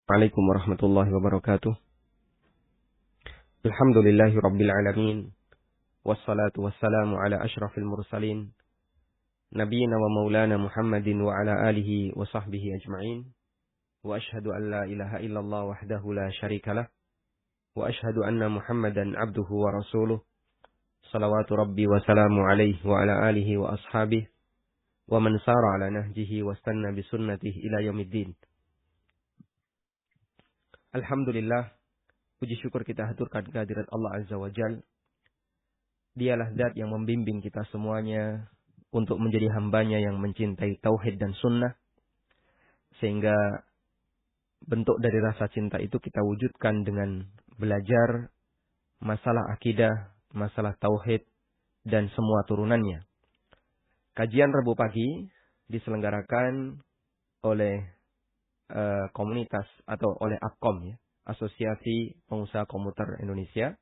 Assalamualaikum warahmatullahi wabarakatuh. Alhamdulillahi rabbil alamin. Wassalatu wassalamu ala ashrafil mursalin. Nabiyyina wa maulana Muhammadin wa ala alihi wa sahbihi ajma'in. Wa ashhadu an la ilaha illallah wahdahu la syarikalah. Wa ashhadu anna Muhammadan abduhu wa rasuluh. Salawatu rabbi wa salamu alaihi wa ala alihi wa ashabihi. Wa man sara ala nahjihi wa stanna bisunnatihi ila yaumiddin. Alhamdulillah, puji syukur kita haturkan kehadirat Allah Azza wa Jal. Dialah zat yang membimbing kita semuanya untuk menjadi hambanya yang mencintai tauhid dan sunnah. Sehingga bentuk dari rasa cinta itu kita wujudkan dengan belajar masalah akidah, masalah tauhid, dan semua turunannya. Kajian Rabu pagi diselenggarakan oleh komunitas atau oleh APKOM, ya, Asosiasi Pengusaha Komuter Indonesia,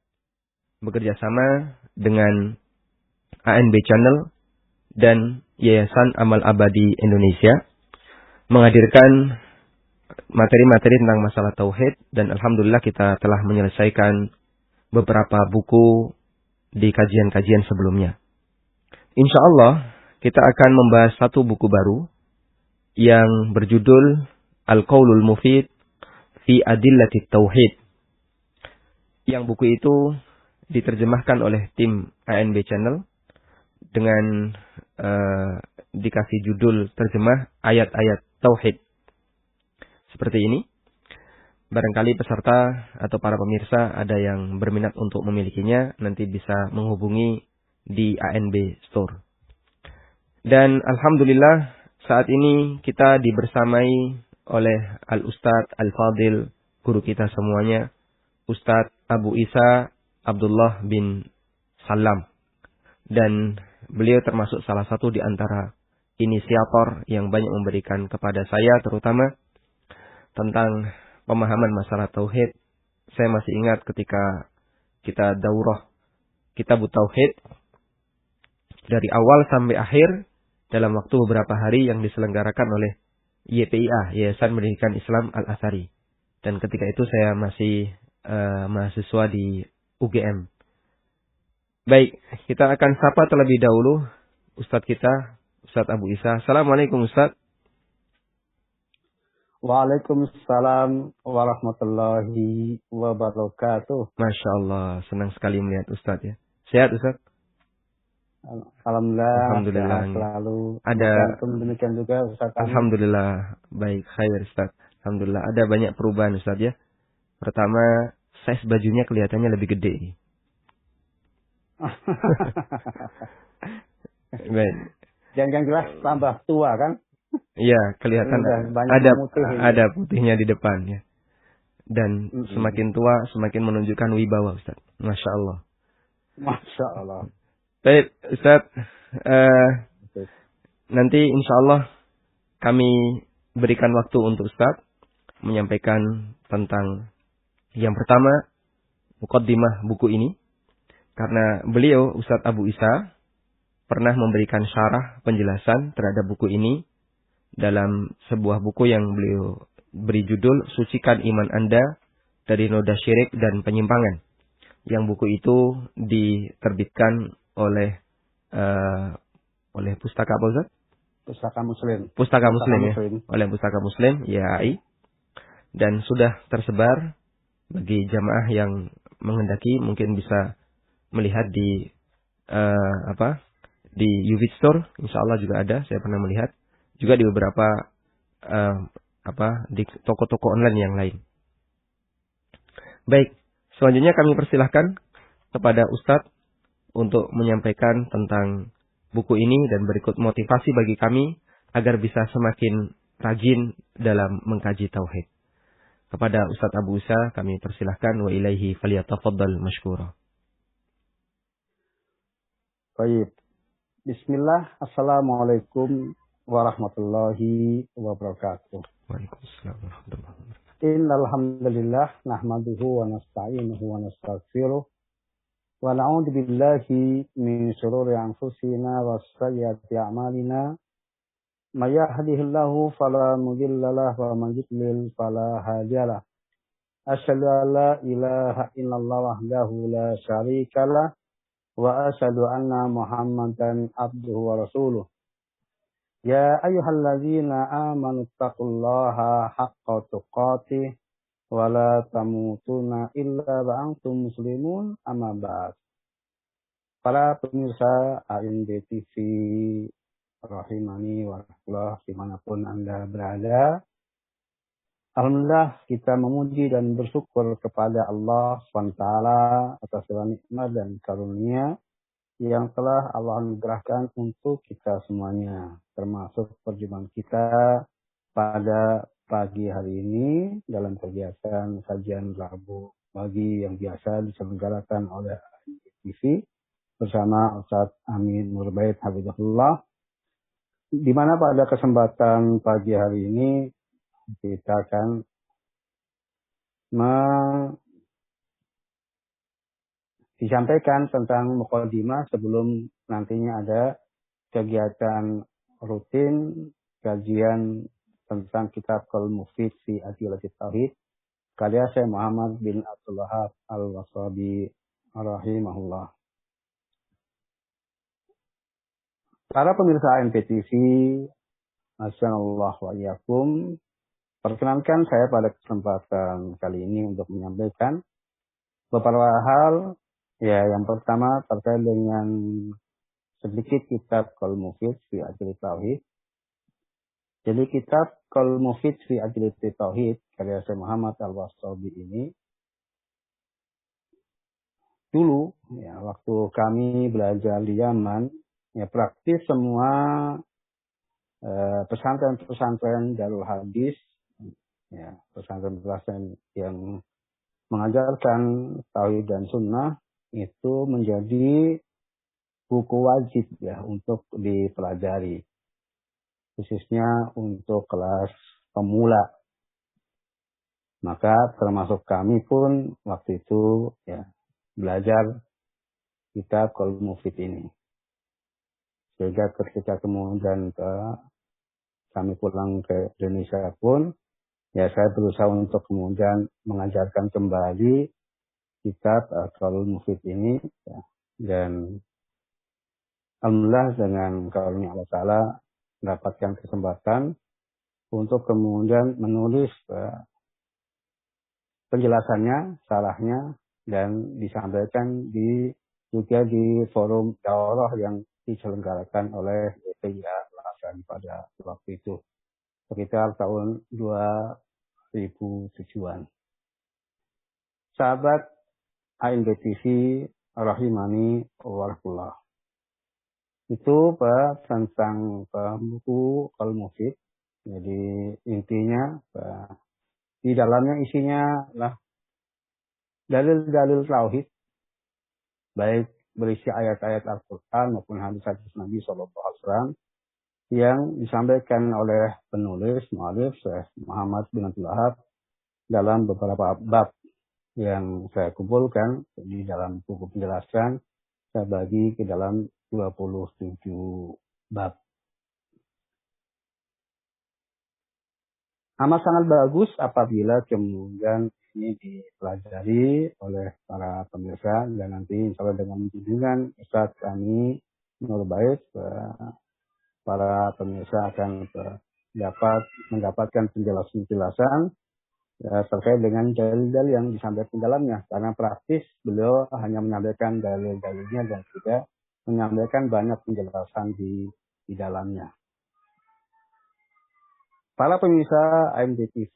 bekerja sama dengan ANB Channel dan Yayasan Amal Abadi Indonesia, menghadirkan materi-materi tentang masalah tauhid, dan alhamdulillah kita telah menyelesaikan beberapa buku di kajian-kajian sebelumnya. Insya Allah kita akan membahas satu buku baru yang berjudul Al-Qaulul Mufid fi Adillati Tauhid. Yang buku itu diterjemahkan oleh tim ANB Channel dengan dikasih judul terjemah ayat-ayat tauhid. Seperti ini. Barangkali peserta atau para pemirsa ada yang berminat untuk memilikinya, nanti bisa menghubungi di ANB Store. Dan alhamdulillah saat ini kita dibersamai oleh Al-Ustadz Al-Fadil, guru kita semuanya, Ustadz Abu Isa Abdullah bin Salam. Dan beliau termasuk salah satu di antara inisiator yang banyak memberikan kepada saya, terutama tentang pemahaman masalah tauhid. Saya masih ingat ketika kita daurah Kitabut Tauhid dari awal sampai akhir dalam waktu beberapa hari yang diselenggarakan oleh YPIA, Yayasan Pendidikan Islam Al-Azhari. Dan ketika itu saya masih mahasiswa di UGM. Baik, kita akan sapa terlebih dahulu Ustadz kita, Ustadz Abu Isa. Assalamualaikum Ustadz. Waalaikumsalam warahmatullahi wabarakatuh. Masya Allah, senang sekali melihat Ustadz, ya. Sehat Ustadz? Alhamdulillah, Alhamdulillah. sehat selalu. Ada. Demikian juga Ustaz. Alhamdulillah, baik, khair Ustadz. Alhamdulillah, ada banyak perubahan Ustadz, ya. Pertama, size bajunya kelihatannya lebih gede. Baik. Jangan jelas tambah tua kan? Iya, kelihatan ada putihnya di depan, ya. Dan semakin tua semakin menunjukkan wibawa Ustaz. Masya Allah. Masya Allah. Baik Ustaz, nanti insya Allah kami berikan waktu untuk Ustaz menyampaikan tentang yang pertama, muqaddimah buku ini. Karena beliau, Ustaz Abu Isa, pernah memberikan syarah penjelasan terhadap buku ini dalam sebuah buku yang beliau beri judul Sucikan Iman Anda dari Noda Syirik dan Penyimpangan. Yang buku itu diterbitkan oleh pustaka apa Ustaz? Pustaka Muslim. Pustaka Muslim, ya. Oleh Pustaka Muslim, YAI. Dan sudah tersebar bagi jamaah yang menghendaki mungkin bisa melihat di di Yuvit Store, insya Allah juga ada. Saya pernah melihat juga di beberapa di toko-toko online yang lain. Baik, selanjutnya kami persilahkan kepada Ustadz untuk menyampaikan tentang buku ini dan berikut motivasi bagi kami agar bisa semakin rajin dalam mengkaji tauhid. Kepada Ustadz Abu Isa kami persilahkan, wa ilaihi falyatafaddal mashkura. Baik. Bismillah. Assalamualaikum warahmatullahi wabarakatuh. Waalaikumsalam warahmatullahi wabarakatuh. Innal hamdalillah nahmaduhu wa nasta'inuhu wa nastaghfiruh wa na'udzu billahi min shururi anfusina wa sayyiati a'malina may yahdihillahu fala mudilla lahu wa may yudlil fala hadiya lahu. Asyhadu an la ilaha illallah wahdahu la syarika lah wa asyhadu anna Muhammadan abduhu wa rasuluh. Ya ayyuhalladzina amanu taqullaha haqqa tuqatih wa la tamutunna illa wa antum muslimun, amma ba'd. Para pemirsa AND TV rahimani wa rahmatullah dimanapun Anda berada, alhamdulillah kita memuji dan bersyukur kepada Allah SWT atas segala nikmat dan karunia yang telah Allah anugerahkan untuk kita semuanya, termasuk perjumpaan kita pada pagi hari ini dalam kegiatan kajian Rabu pagi yang biasa diselenggarakan oleh TV bersama Ustaz Amin Nurbait Habibullah, di mana pada kesempatan pagi hari ini kita akan disampaikan tentang mukadimah sebelum nantinya ada kegiatan rutin kajian tentang kitab Qaul Mufid fi Adillatit Tauhid karya Syekh Muhammad bin Abdul Wahhab Al-Wasabi rahimahullah. Para pemirsa MPTV, Masya-Allah wa iyyakum, perkenankan saya pada kesempatan kali ini untuk menyampaikan beberapa hal. Ya, yang pertama terkait dengan sedikit kitab Qaul Mufid fi Adillatit Tauhid. Jadi kitab Qaul Mufid fi Adillatit Tauhid karya Syekh Muhammad Al-Wasabi ini dulu ya waktu kami belajar di Yaman, ya praktis semua pesantren-pesantren Darul Hadis, ya pesantren-pesantren yang mengajarkan tauhid dan sunnah itu menjadi buku wajib ya untuk dipelajari, khususnya untuk kelas pemula. Maka termasuk kami pun waktu itu ya belajar kitab Qaul Mufid ini. Sehingga ketika kemudian kami pulang ke Indonesia pun, ya saya berusaha untuk kemudian mengajarkan kembali kitab Qaul Mufid ini, ya. Dan alhamdulillah dengan karunia Allah Ta'ala mendapatkan kesempatan untuk kemudian menulis penjelasannya, salahnya, dan disampaikan juga di forum daurah yang diselenggarakan oleh YPIA Al-Hasan pada waktu itu, sekitar tahun 2007-an. Sahabat ANBTV rahimani wa rahmatullah. Itu tentang buku Qaul Mufid. Jadi intinya di dalamnya isinya lah dalil-dalil tauhid, baik berisi ayat-ayat Al-Quran maupun hadis-hadis Nabi SAW yang disampaikan oleh penulis mu'allif Syekh Muhammad bin Abdul Wahhab dalam beberapa bab yang saya kumpulkan di dalam buku penjelasan. Saya bagi ke dalam 27 bab. Amat sangat bagus apabila kemudian ini dipelajari oleh para pemirsa, dan nanti insya Allah dengan bimbingan Ustaz kami Nurbait, para pemirsa akan mendapatkan penjelasan terkait dengan dalil-dalil yang disampaikan dalamnya, karena praktis beliau hanya menyampaikan dalil-dalilnya dan juga menyampaikan banyak penjelasan di dalamnya. Para pemirsa ANBTV,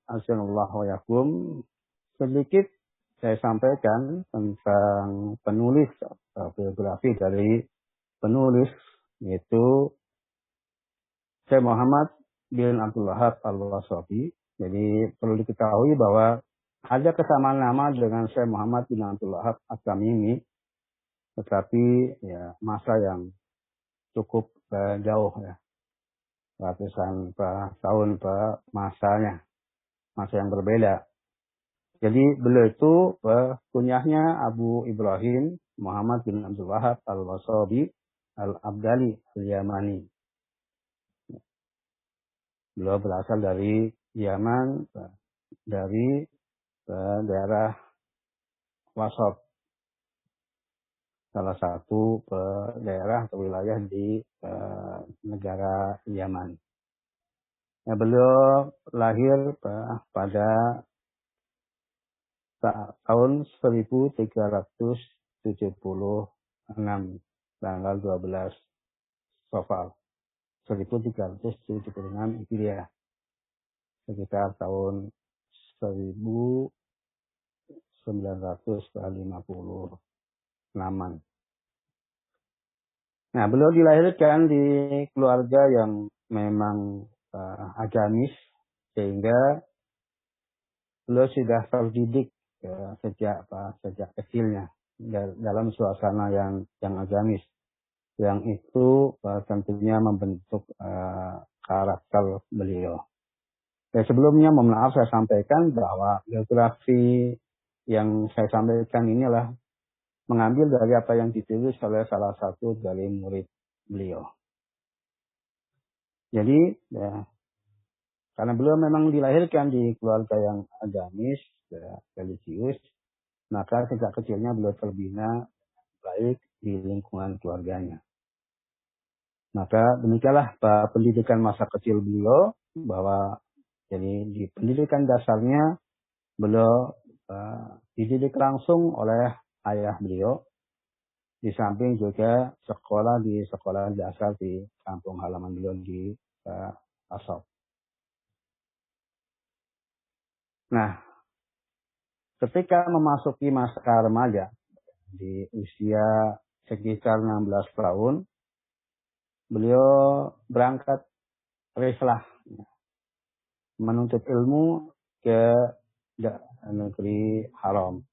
Assalamualaikum wa yakum, sedikit saya sampaikan tentang penulis biografi dari penulis, yaitu Syekh Muhammad bin Abdul Wahhab Al-Wasabi. Jadi perlu diketahui bahwa ada kesamaan nama dengan Syekh Muhammad bin Abdul Wahhab At-Tamimi, tetapi ya masa yang cukup jauh ya, ratusan tahun masanya, masa yang berbeda. Jadi beliau itu kunyahnya Abu Ibrahim Muhammad bin Abdul Wahhab Al-Wasabi Al-Abdali Al-Yamani. Beliau berasal dari Yaman, dari daerah Wasat, salah satu daerah atau wilayah di negara Yaman. Nah, beliau lahir pada tahun 1376, tanggal 12 Safar 1376 Hijriah, sekitar tahun 1956. Nah, beliau dilahirkan di keluarga yang memang agamis, sehingga beliau sudah terdidik sejak kecilnya dalam suasana yang agamis, yang itu tentunya membentuk karakter beliau. Sebelumnya mohon maaf saya sampaikan bahwa biografi yang saya sampaikan inilah mengambil dari apa yang ditulis oleh salah satu dari murid beliau. Jadi ya, karena beliau memang dilahirkan di keluarga yang agamis, religius, maka sejak kecilnya beliau terbina baik di lingkungan keluarganya. Maka demikianlah pendidikan masa kecil beliau, bahwa jadi di pendidikan dasarnya beliau dididik langsung oleh ayah beliau, di samping juga sekolah di sekolah dasar di kampung halaman beliau di Asop. Nah, ketika memasuki masa remaja di usia sekitar 16 tahun, beliau berangkat rislah menuntut ilmu ke negeri haram.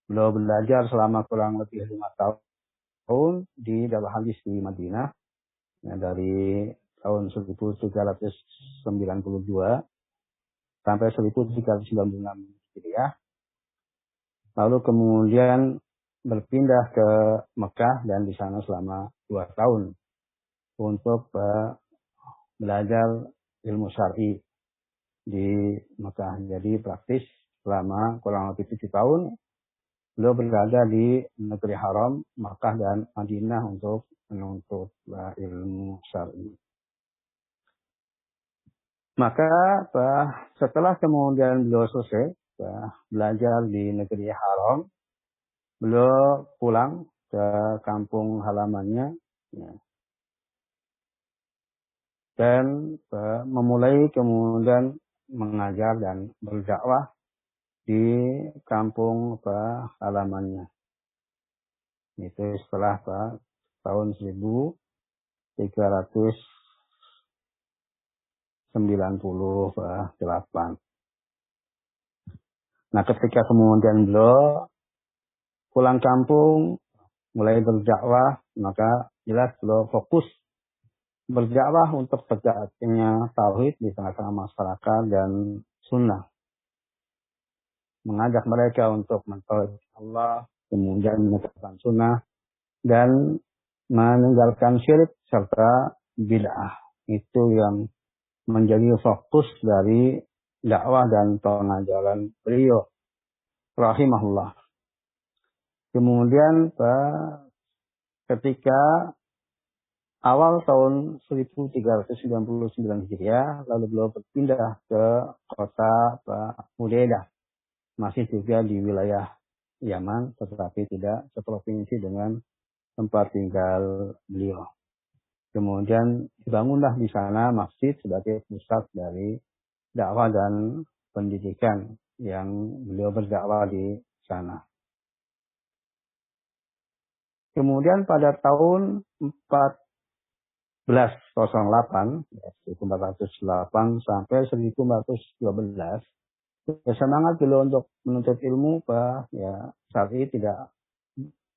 Beliau belajar selama kurang lebih 5 tahun di Darul Hadis di Madinah, dari tahun 1392 sampai 1396 Hijriah. Lalu kemudian berpindah ke Mekah dan di sana selama 2 tahun untuk belajar ilmu syar'i di Mekah. Jadi praktis selama kurang lebih 7 tahun beliau berada di negeri haram Mekah dan Madinah untuk menuntut ilmu syar'i. Maka setelah kemudian beliau selesai belajar di negeri haram, beliau pulang ke kampung halamannya, ya, dan memulai kemudian mengajar dan berdakwah di kampung halamannya. Itu setelah tahun 1398. Nah, ketika kemudian beliau pulang kampung, mulai berdakwah, maka jelas beliau fokus berdakwah untuk tegaknya tauhid di tengah-tengah masyarakat dan sunnah. Mengajak mereka untuk mentauhid Allah, kemudian menegakkan sunnah, dan meninggalkan syirik serta bid'ah. Itu yang menjadi fokus dari dakwah dan pengajaran beliau rahimahullah. Kemudian ketika awal tahun 1399 Hijriah, lalu beliau berpindah ke kota Hudaidah, masih juga di wilayah Yaman, tetapi tidak seprovinsi dengan tempat tinggal beliau. Kemudian dibangunlah di sana masjid sebagai pusat dari dakwah dan pendidikan yang beliau berdakwah di sana. Kemudian pada tahun 1408 sampai 1412, semangat beliau untuk menuntut ilmu syar'i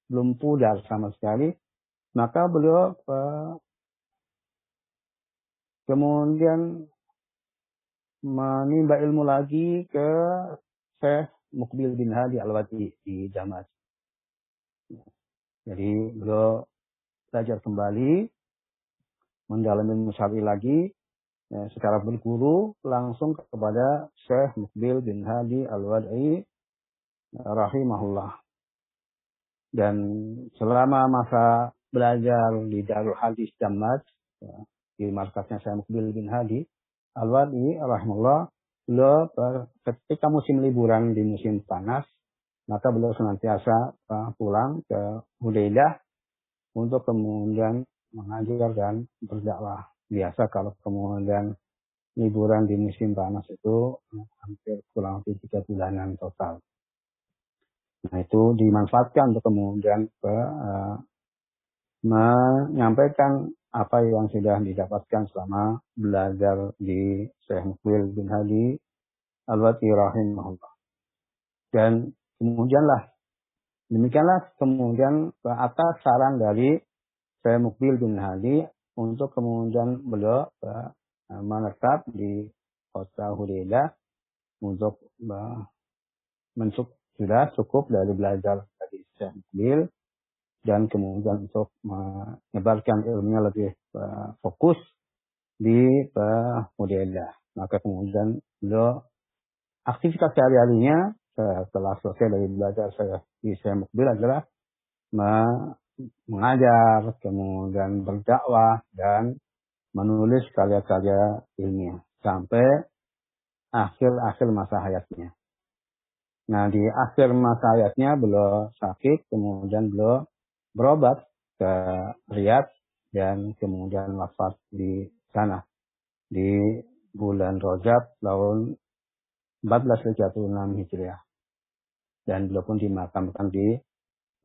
belum pudar sama sekali. Maka beliau kemudian menimba ilmu lagi ke Syekh Muqbil bin Hadi Al-Wadi di Damas. Jadi beliau belajar kembali, mendalami ilmu syar'i lagi, secara berguru langsung kepada Syekh Muqbil bin Hadi Al-Wad'i rahimahullah. Dan selama masa belajar di Darul Hadis Damaj, di markasnya Syekh Muqbil bin Hadi Al-Wad'i rahimahullah, beliau ketika musim liburan di musim panas, maka beliau senantiasa pulang ke Hudaidah untuk kemudian mengajar dan berdakwah. Biasa kalau kemudian liburan di musim panas itu hampir kurang lebih 3 bulanan total. Nah itu dimanfaatkan untuk kemudian menyampaikan apa yang sudah didapatkan selama belajar di Syekh Muqbil bin Hadi Al-Wad'i rahimahullah. Dan demikianlah kemudian atas saran dari Syekh Muqbil bin Hadi untuk kemudian beliau menetap di kota Hudaidah untuk sudah cukup dari belajar dari Syekh Muqbil dan kemudian untuk menyebarkan ilmunya lebih fokus di Hudaidah. Maka kemudian beliau aktivitas sehari-harinya setelah selesai dari belajar di Syekh Muqbil adalah mengajar, kemudian berdakwah dan menulis karya-karya ilmiah sampai akhir masa hayatnya. Nah, di akhir masa hayatnya beliau sakit, kemudian beliau berobat ke Riyadh dan kemudian wafat di sana di bulan Rajab tahun 1436 Hijriah. Dan beliau pun dimakamkan di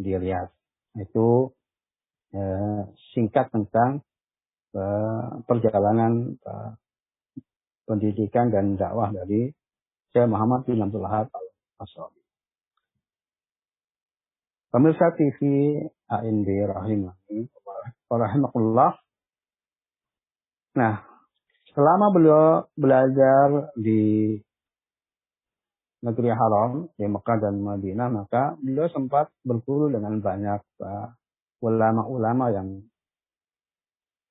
Riyadh. Itu singkat tentang perjalanan pendidikan dan dakwah dari Syekh Muhammad bin Abdul Wahab Al-Ashabi. Pemirsa TV ANB rahimahullah. Nah, selama beliau belajar di negeri haram, di Mekah dan Madinah, maka beliau sempat berguru dengan banyak ulama-ulama yang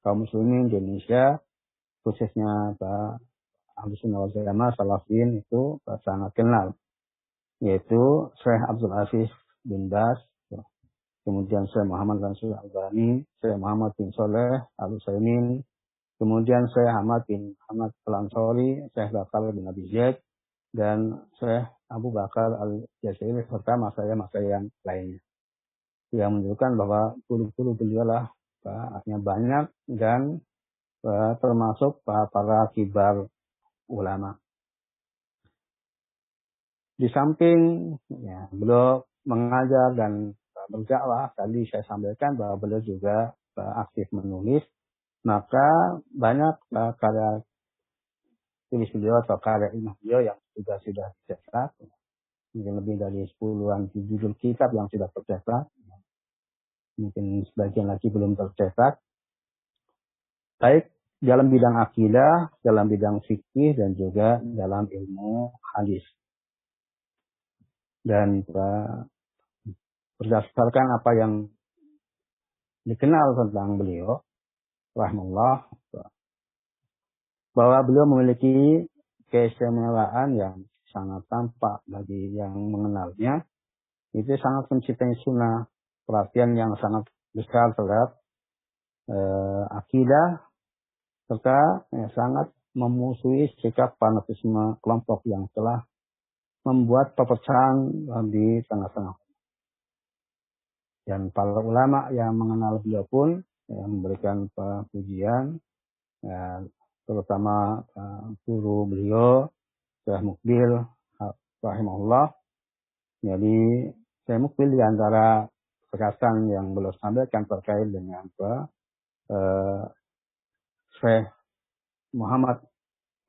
kaum muslimin di Indonesia, khususnya Ahlus Sunnah wal Jamaah Salafin itu sangat kenal, yaitu Syekh Abdul Aziz bin Baz, kemudian Syekh Muhammad Mansur Al-Albani, Syekh Muhammad bin Saleh Al-Utsaimin, kemudian Syekh Ahmad bin Muhammad Al-Ansari, Syekh Bakar bin Abi Zaid, dan Syekh Abu Bakar Al-Jazairi serta masaya-masaya yang lainnya. Yang menunjukkan bahwa guru-guru beliau lah artinya banyak dan termasuk para kibar ulama. Di samping beliau mengajar dan berdakwah, tadi saya sampaikan bahwa beliau juga aktif menulis, maka banyak karya tulis beliau atau karya ilmiah beliau yang sudah dicetak, mungkin lebih dari 10-an judul kitab yang sudah tercetak, mungkin sebagian lagi belum tercetak, baik dalam bidang akidah, dalam bidang fikih, dan juga dalam ilmu hadis. Dan berdasarkan apa yang dikenal tentang beliau, rahimahullah, bahwa beliau memiliki keistimewaan yang sangat tampak bagi yang mengenalnya. Itu sangat mencintai sunnah, perhatian yang sangat besar terhadap akidah, serta sangat memusuhi sikap fanatisme kelompok yang telah membuat perpecahan di tengah-tengah. Dan para ulama yang mengenal beliau pun memberikan pujian, terutama guru beliau Syekh Muqbil rahimahullah. Jadi Syekh Muqbil di antara perkataan yang beliau sampaikan terkait dengan Syekh Muhammad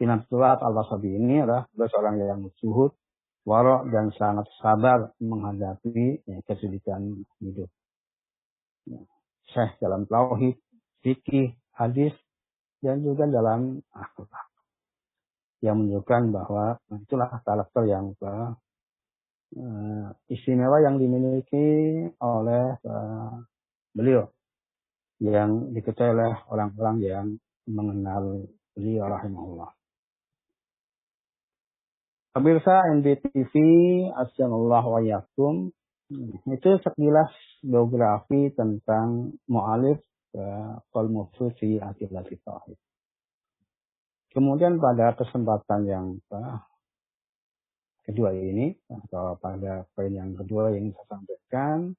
bin Abdul Wahab Al-Ashabi ini adalah seorang yang zuhud, warok, dan sangat sabar menghadapi kesulitan hidup. Syekh dalam tauhid, fikih, hadis, dan juga dalam akhlak. Yang menunjukkan bahwa itulah karakter yang istimewa yang dimiliki oleh beliau, yang diketahui oleh orang-orang yang mengenal beliau rahimahullah. Pemirsa NDTV, Assalamualaikum wa yakum. Itu sekilas biografi tentang mu'alif Qaul Mufid fi Adillati Tauhid. Kemudian pada kesempatan yang kedua ini, atau pada poin yang kedua yang saya sampaikan,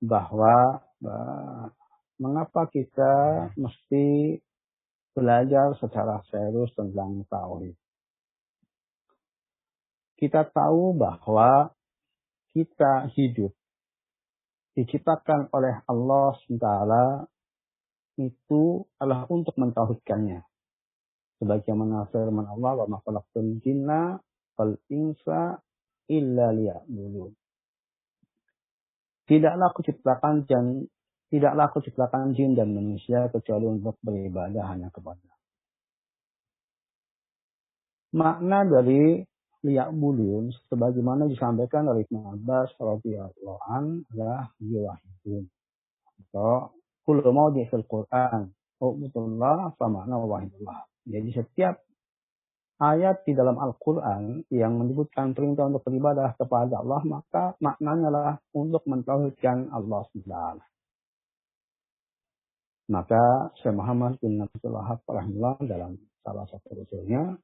bahwa mengapa kita mesti belajar secara serius tentang tauhid. Kita tahu bahwa kita hidup diciptakan oleh Allah SWT itu adalah untuk mentauhidkannya. Sebagaimana firman Allah, wa ma khalaqtul jinna wal insa illa liya'budun. Tidaklah aku ciptakan jin dan manusia kecuali untuk beribadah hanya kepada. Makna dari liya'budun sebagaimana disampaikan oleh Ibnu Abbas radhiyallahu anhu adalah yuwahidun. Atau kullu mawdi' fil Qur'an ubudullah fa ma'na wahidullah. Jadi setiap ayat di dalam Al-Quran yang menyebutkan perintah untuk beribadah kepada Allah, maka maknanya adalah untuk mentauhidkan Allah SWT. Maka Syekh Muhammad bin Abdul Wahab rahimahullah dalam salah satu usulnya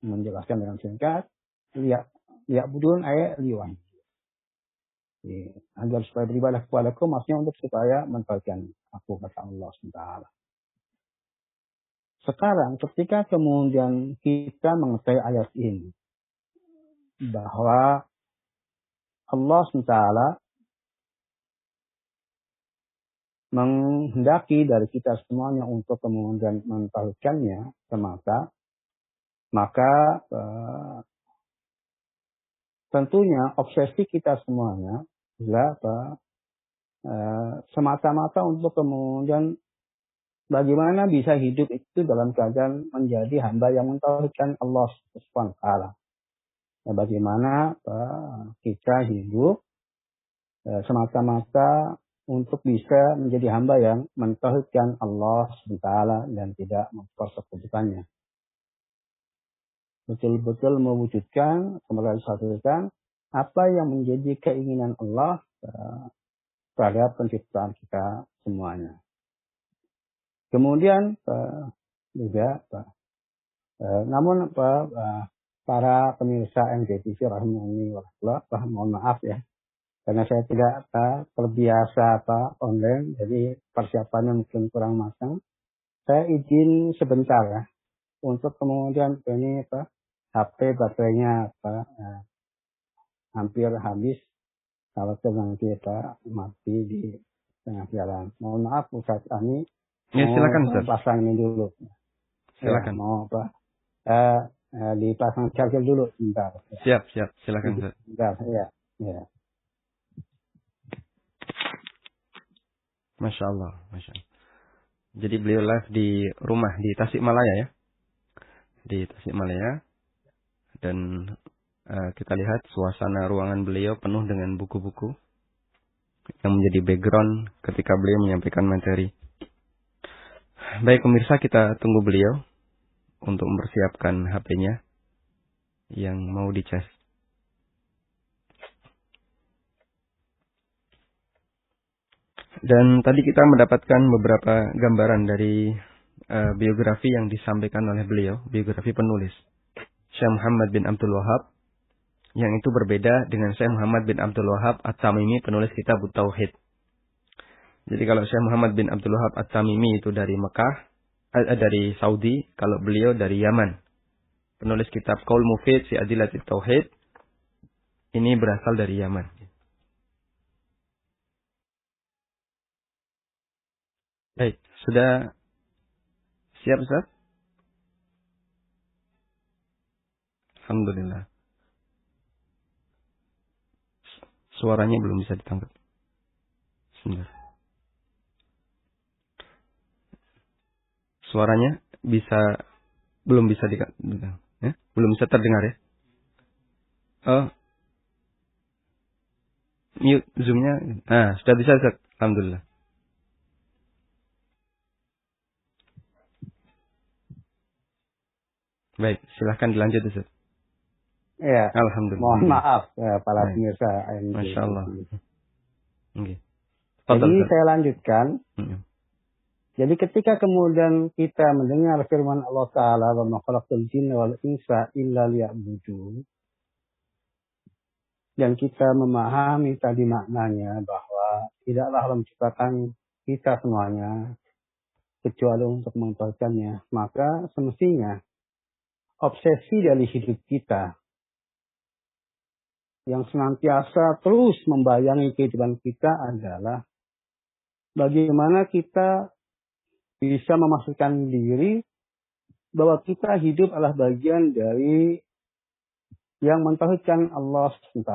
menjelaskan dengan singkat, liya'budun ayat liwahid. Agar supaya beribadah kepadaku, maksudnya untuk supaya mentauhidkan aku, kata Allah SWT. Sekarang ketika kemudian kita mengetahui ayat ini, bahwa Allah SWT menghendaki dari kita semuanya untuk kemudian mentauhidkannya semata, maka tentunya obsesi kita semuanya adalah semata-mata untuk kemudian bagaimana bisa hidup itu dalam keadaan menjadi hamba yang mentauhidkan Allah SWT. Ya, bagaimana kita hidup semata-mata untuk bisa menjadi hamba yang mentauhidkan Allah SWT dan tidak mempersekutukannya. Betul-betul mewujudkan, kembali disatukan, apa yang menjadi keinginan Allah terhadap penciptaan kita semuanya. Kemudian juga, namun para pemirsa NDTV rahimahullah, mohon maaf ya, karena saya tidak terbiasa online, jadi persiapannya mungkin kurang matang. Saya izin sebentar ya, untuk kemudian ini HP baterainya hampir habis, kalau nanti mati di tengah jalan. Mohon maaf Ustaz Ani. Ya, silakan Ustaz. Pasang ini dulu. Silakan. Ya, mau dipasang charger dulu sebentar. Siap, silakan Ustaz. Sebentar, ya. Masya Allah. Jadi beliau live di rumah di Tasikmalaya ya. Di Tasikmalaya. Dan kita lihat suasana ruangan beliau penuh dengan buku-buku yang menjadi background ketika beliau menyampaikan materi. Baik pemirsa, kita tunggu beliau untuk mempersiapkan HP-nya yang mau dicas. Dan tadi kita mendapatkan beberapa gambaran dari biografi yang disampaikan oleh beliau, biografi penulis Syekh Muhammad bin Abdul Wahab, yang itu berbeda dengan Syekh Muhammad bin Abdul Wahab At-Tamimi, penulis kitab Tauhid. Jadi kalau Syekh Muhammad bin Abdul Wahab At-Tamimi itu dari Mekah, dari Saudi, kalau beliau dari Yaman. Penulis kitab Qaul Mufid fi Adillati Tauhid, ini berasal dari Yaman. Baik, sudah siap Ustaz? Alhamdulillah. Suaranya belum bisa ditangkap. Sebentar. Suaranya belum bisa ya? Belum bisa terdengar ya? Oh. Mute Zoom-nya. Sudah bisa Ustaz. Alhamdulillah. Baik, silahkan dilanjut Ustaz. Ya, Alhamdulillah. mohon maaf para Baik. pemirsa AMG. Masya Allah. Okay. Jadi saya lanjutkan. Jadi ketika kemudian kita mendengar firman Allah Ta'ala, wa ma khalaqtul jinna wal insa illa liya'budun, dan kita memahami tadi maknanya bahwa tidaklah Allah menciptakan kita semuanya kecuali untuk mengetahuinya, maka semestinya obsesi dari hidup kita yang senantiasa terus membayangi kehidupan kita adalah bagaimana kita bisa memastikan diri bahwa kita hidup adalah bagian dari yang mentauhidkan Allah SWT.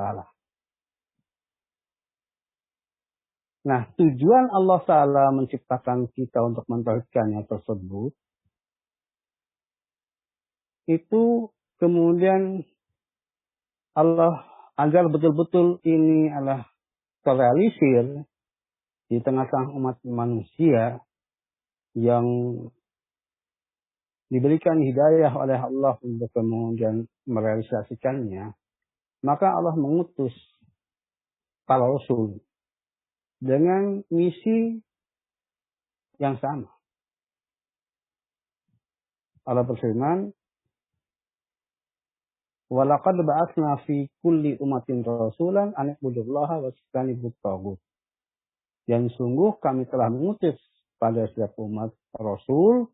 Nah, tujuan Allah Ta'ala menciptakan kita untuk mentauhidkannya tersebut, itu kemudian Allah agar betul-betul ini adalah terrealisir di tengah-tengah umat manusia yang diberikan hidayah oleh Allah untuk kemudian merealisasikannya, maka Allah mengutus para rasul dengan misi yang sama. Allah berfirman, "Walaqad ba'atsna fi kulli ummatin rasulan an ibudullaha wajtanibut taghut." Dan sungguh kami telah mengutus pada setiap umat rasul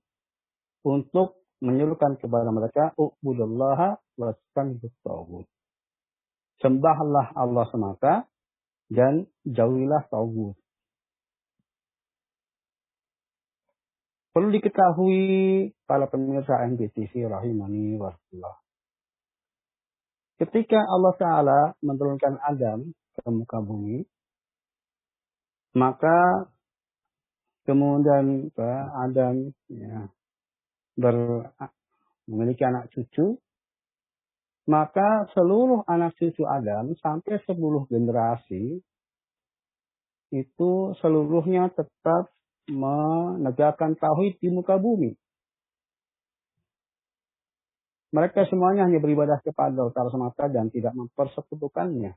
untuk menyerukan kepada mereka ubudullaha wajtanibut taghut. Sembahlah Allah semata dan jauhilah taghut. Perlu diketahui para pemirsa NBTV rahimani warahmatullah. Ketika Allah Ta'ala menurunkan Adam ke muka bumi, maka kemudian Adam memiliki anak cucu, maka seluruh anak cucu Adam sampai 10 generasi itu seluruhnya tetap menegakkan tauhid di muka bumi. Mereka semuanya hanya beribadah kepada Allah semata dan tidak mempersekutukannya.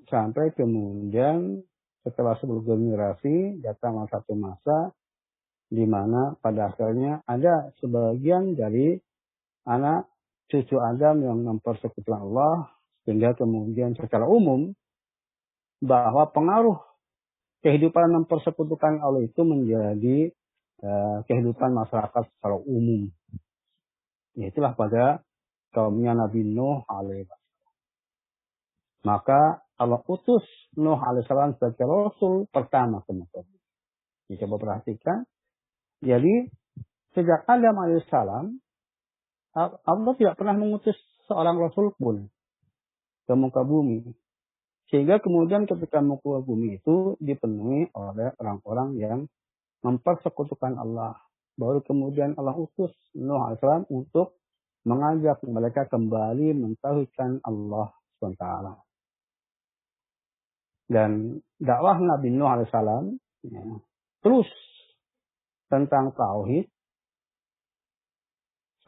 Sampai kemudian setelah 10 generasi datang satu masa di mana pada akhirnya ada sebagian dari anak cucu Adam yang mempersekutukan Allah, sehingga kemudian secara umum bahwa pengaruh kehidupan mempersekutukan Allah itu menjadi kehidupan masyarakat secara umum. Itulah pada kaumnya Nabi Nuh alaihissalam. Maka Allah utus Nuh alaihissalam sebagai Rasul pertama ke muka bumi. Coba perhatikan. Jadi sejak Adam alaihissalam Allah tidak pernah mengutus seorang Rasul pun ke muka bumi. Sehingga kemudian ketika muka bumi itu dipenuhi oleh orang-orang yang mempersekutukan Allah. Baru kemudian Allah utus Nuh alaihissalam untuk mengajak mereka kembali mentauhidkan Allah SWT. Dan dakwah Nabi Nuh alaihissalam terus tentang tauhid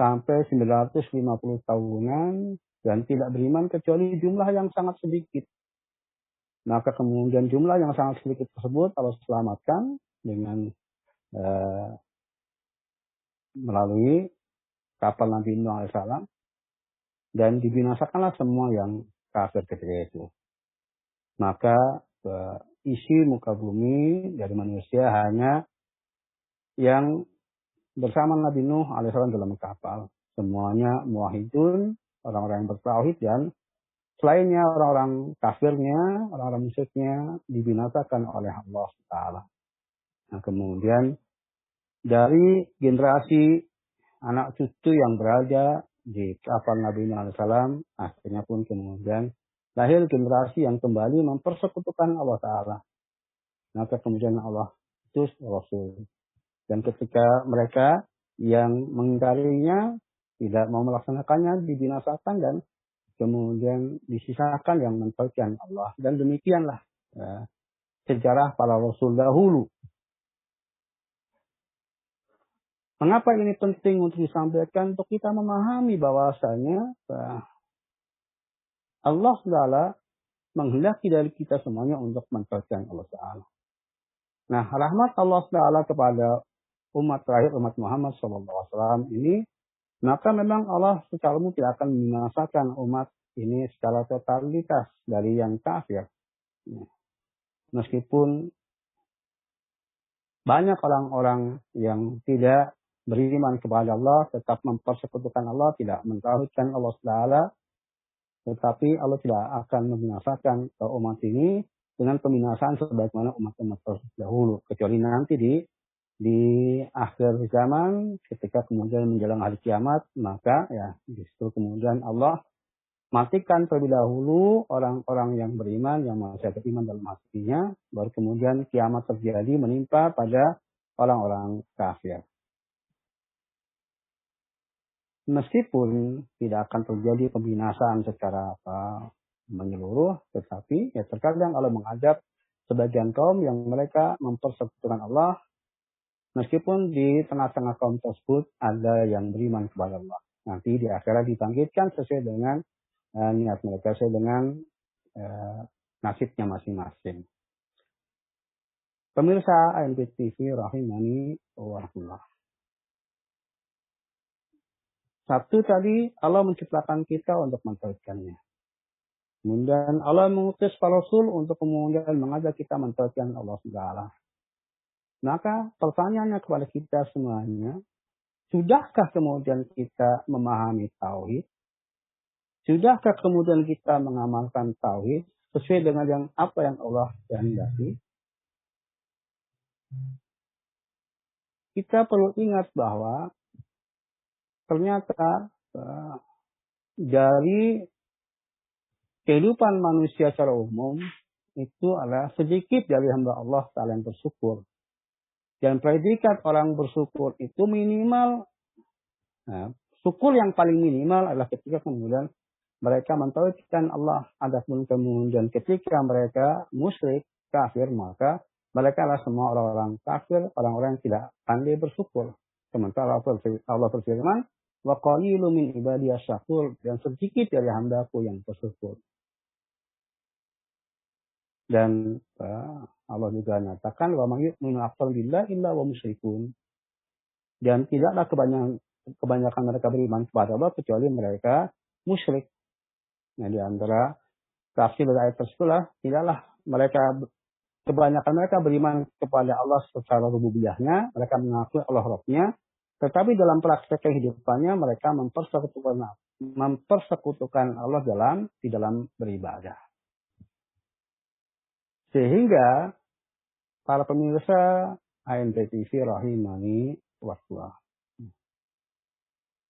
sampai 950 tahunan dan tidak beriman kecuali jumlah yang sangat sedikit. Maka kemudian jumlah yang sangat sedikit tersebut Allah selamatkan dengan melalui kapal Nabi Nuh alaihissalam dan dibinasakanlah semua yang kafir ketika itu. Maka isi muka bumi dari manusia hanya yang bersama Nabi Nuh alaihissalam dalam kapal. Semuanya muwahhidun, orang-orang yang bertauhid, dan selainnya orang-orang kafirnya, orang-orang musyriknya dibinasakan oleh Allah Ta'ala. Nah kemudian dari generasi anak cucu yang berada di kapal Nabi Nuh alaihissalam, akhirnya pun kemudian lahir generasi yang kembali mempersekutukan Allah Ta'ala. Maka kemudian Allah utus Rasul. Dan ketika mereka yang mengingkarinya tidak mau melaksanakannya dibinasakan dan kemudian disisakan yang mentauhidkan Allah. Dan demikianlah sejarah para Rasul dahulu. Mengapa ini penting untuk disampaikan? Untuk kita memahami bahwasanya Allah Ta'ala menghendaki dari kita semuanya untuk mentauhidkan Allah Ta'ala. Nah, rahmat Allah Ta'ala kepada umat terakhir, umat Muhammad SAW ini, maka memang Allah secara umum tidak akan membinasakan umat ini secara totalitas dari yang kafir. Meskipun banyak orang-orang yang tidak beriman kepada Allah, tetap mempersekutukan Allah, tidak mentauhidkan Allah Ta'ala, tetapi Allah tidak akan membinasakan umat ini dengan pembinasaan sebagaimana umat-umat terdahulu. Kecuali nanti di akhir zaman, ketika kemudian menjelang hari kiamat, maka ya justru kemudian Allah matikan terlebih dahulu orang-orang yang beriman, yang masih beriman dalam hatinya, baru kemudian kiamat terjadi menimpa pada orang-orang kafir. Meskipun tidak akan terjadi pembinasaan secara menyeluruh, tetapi ya terkadang Allah mengadab sebagian kaum yang mereka mempersekutukan Allah, meskipun di tengah-tengah kaum tersebut ada yang beriman kepada Allah. Nanti di akhirat dibangkitkan sesuai dengan niat mereka, sesuai dengan nasibnya masing-masing. Pemirsa ANP TV rahimani wa rahmatullah. Satu tadi, Allah menciptakan kita untuk mentauhidkannya. Kemudian Allah mengutus para rasul untuk kemudian mengajak kita mentauhidkan Allah Ta'ala. Maka pertanyaannya kepada kita semuanya, sudahkah kemudian kita memahami tauhid? Sudahkah kemudian kita mengamalkan tauhid sesuai dengan apa yang Allah kehendaki? Kita perlu ingat bahwa ternyata dari kehidupan manusia secara umum itu adalah sedikit dari hamba Allah Ta'ala yang bersyukur. Dan predikat orang bersyukur itu minimal, syukur yang paling minimal adalah ketika kemudian mereka mentauhidkan Allah. Adapun kemudian ketika mereka musyrik, kafir, maka mereka adalah semua orang-orang kafir, orang-orang yang tidak pandai bersyukur. Sementara Allah berfirman, wa qalilu min ibadiyas syakur, dan sedikit dari hambaku yang bersyukur. Dan Allah juga nyatakan wa may yu'minu aktsar billahi illa wa musyrikun. Dan tidaklah kebanyakan mereka beriman kepada Allah kecuali mereka musyrik. Nah, di antara tafsir dari ayat tersebut tidaklah kebanyakan mereka beriman kepada Allah secara rububiyahnya, mereka mengakui Allah Rabb-nya, tetapi dalam praktek kehidupannya mereka mempersekutukan Allah di dalam beribadah. Sehingga para pemirsa ANP TV rahimani wa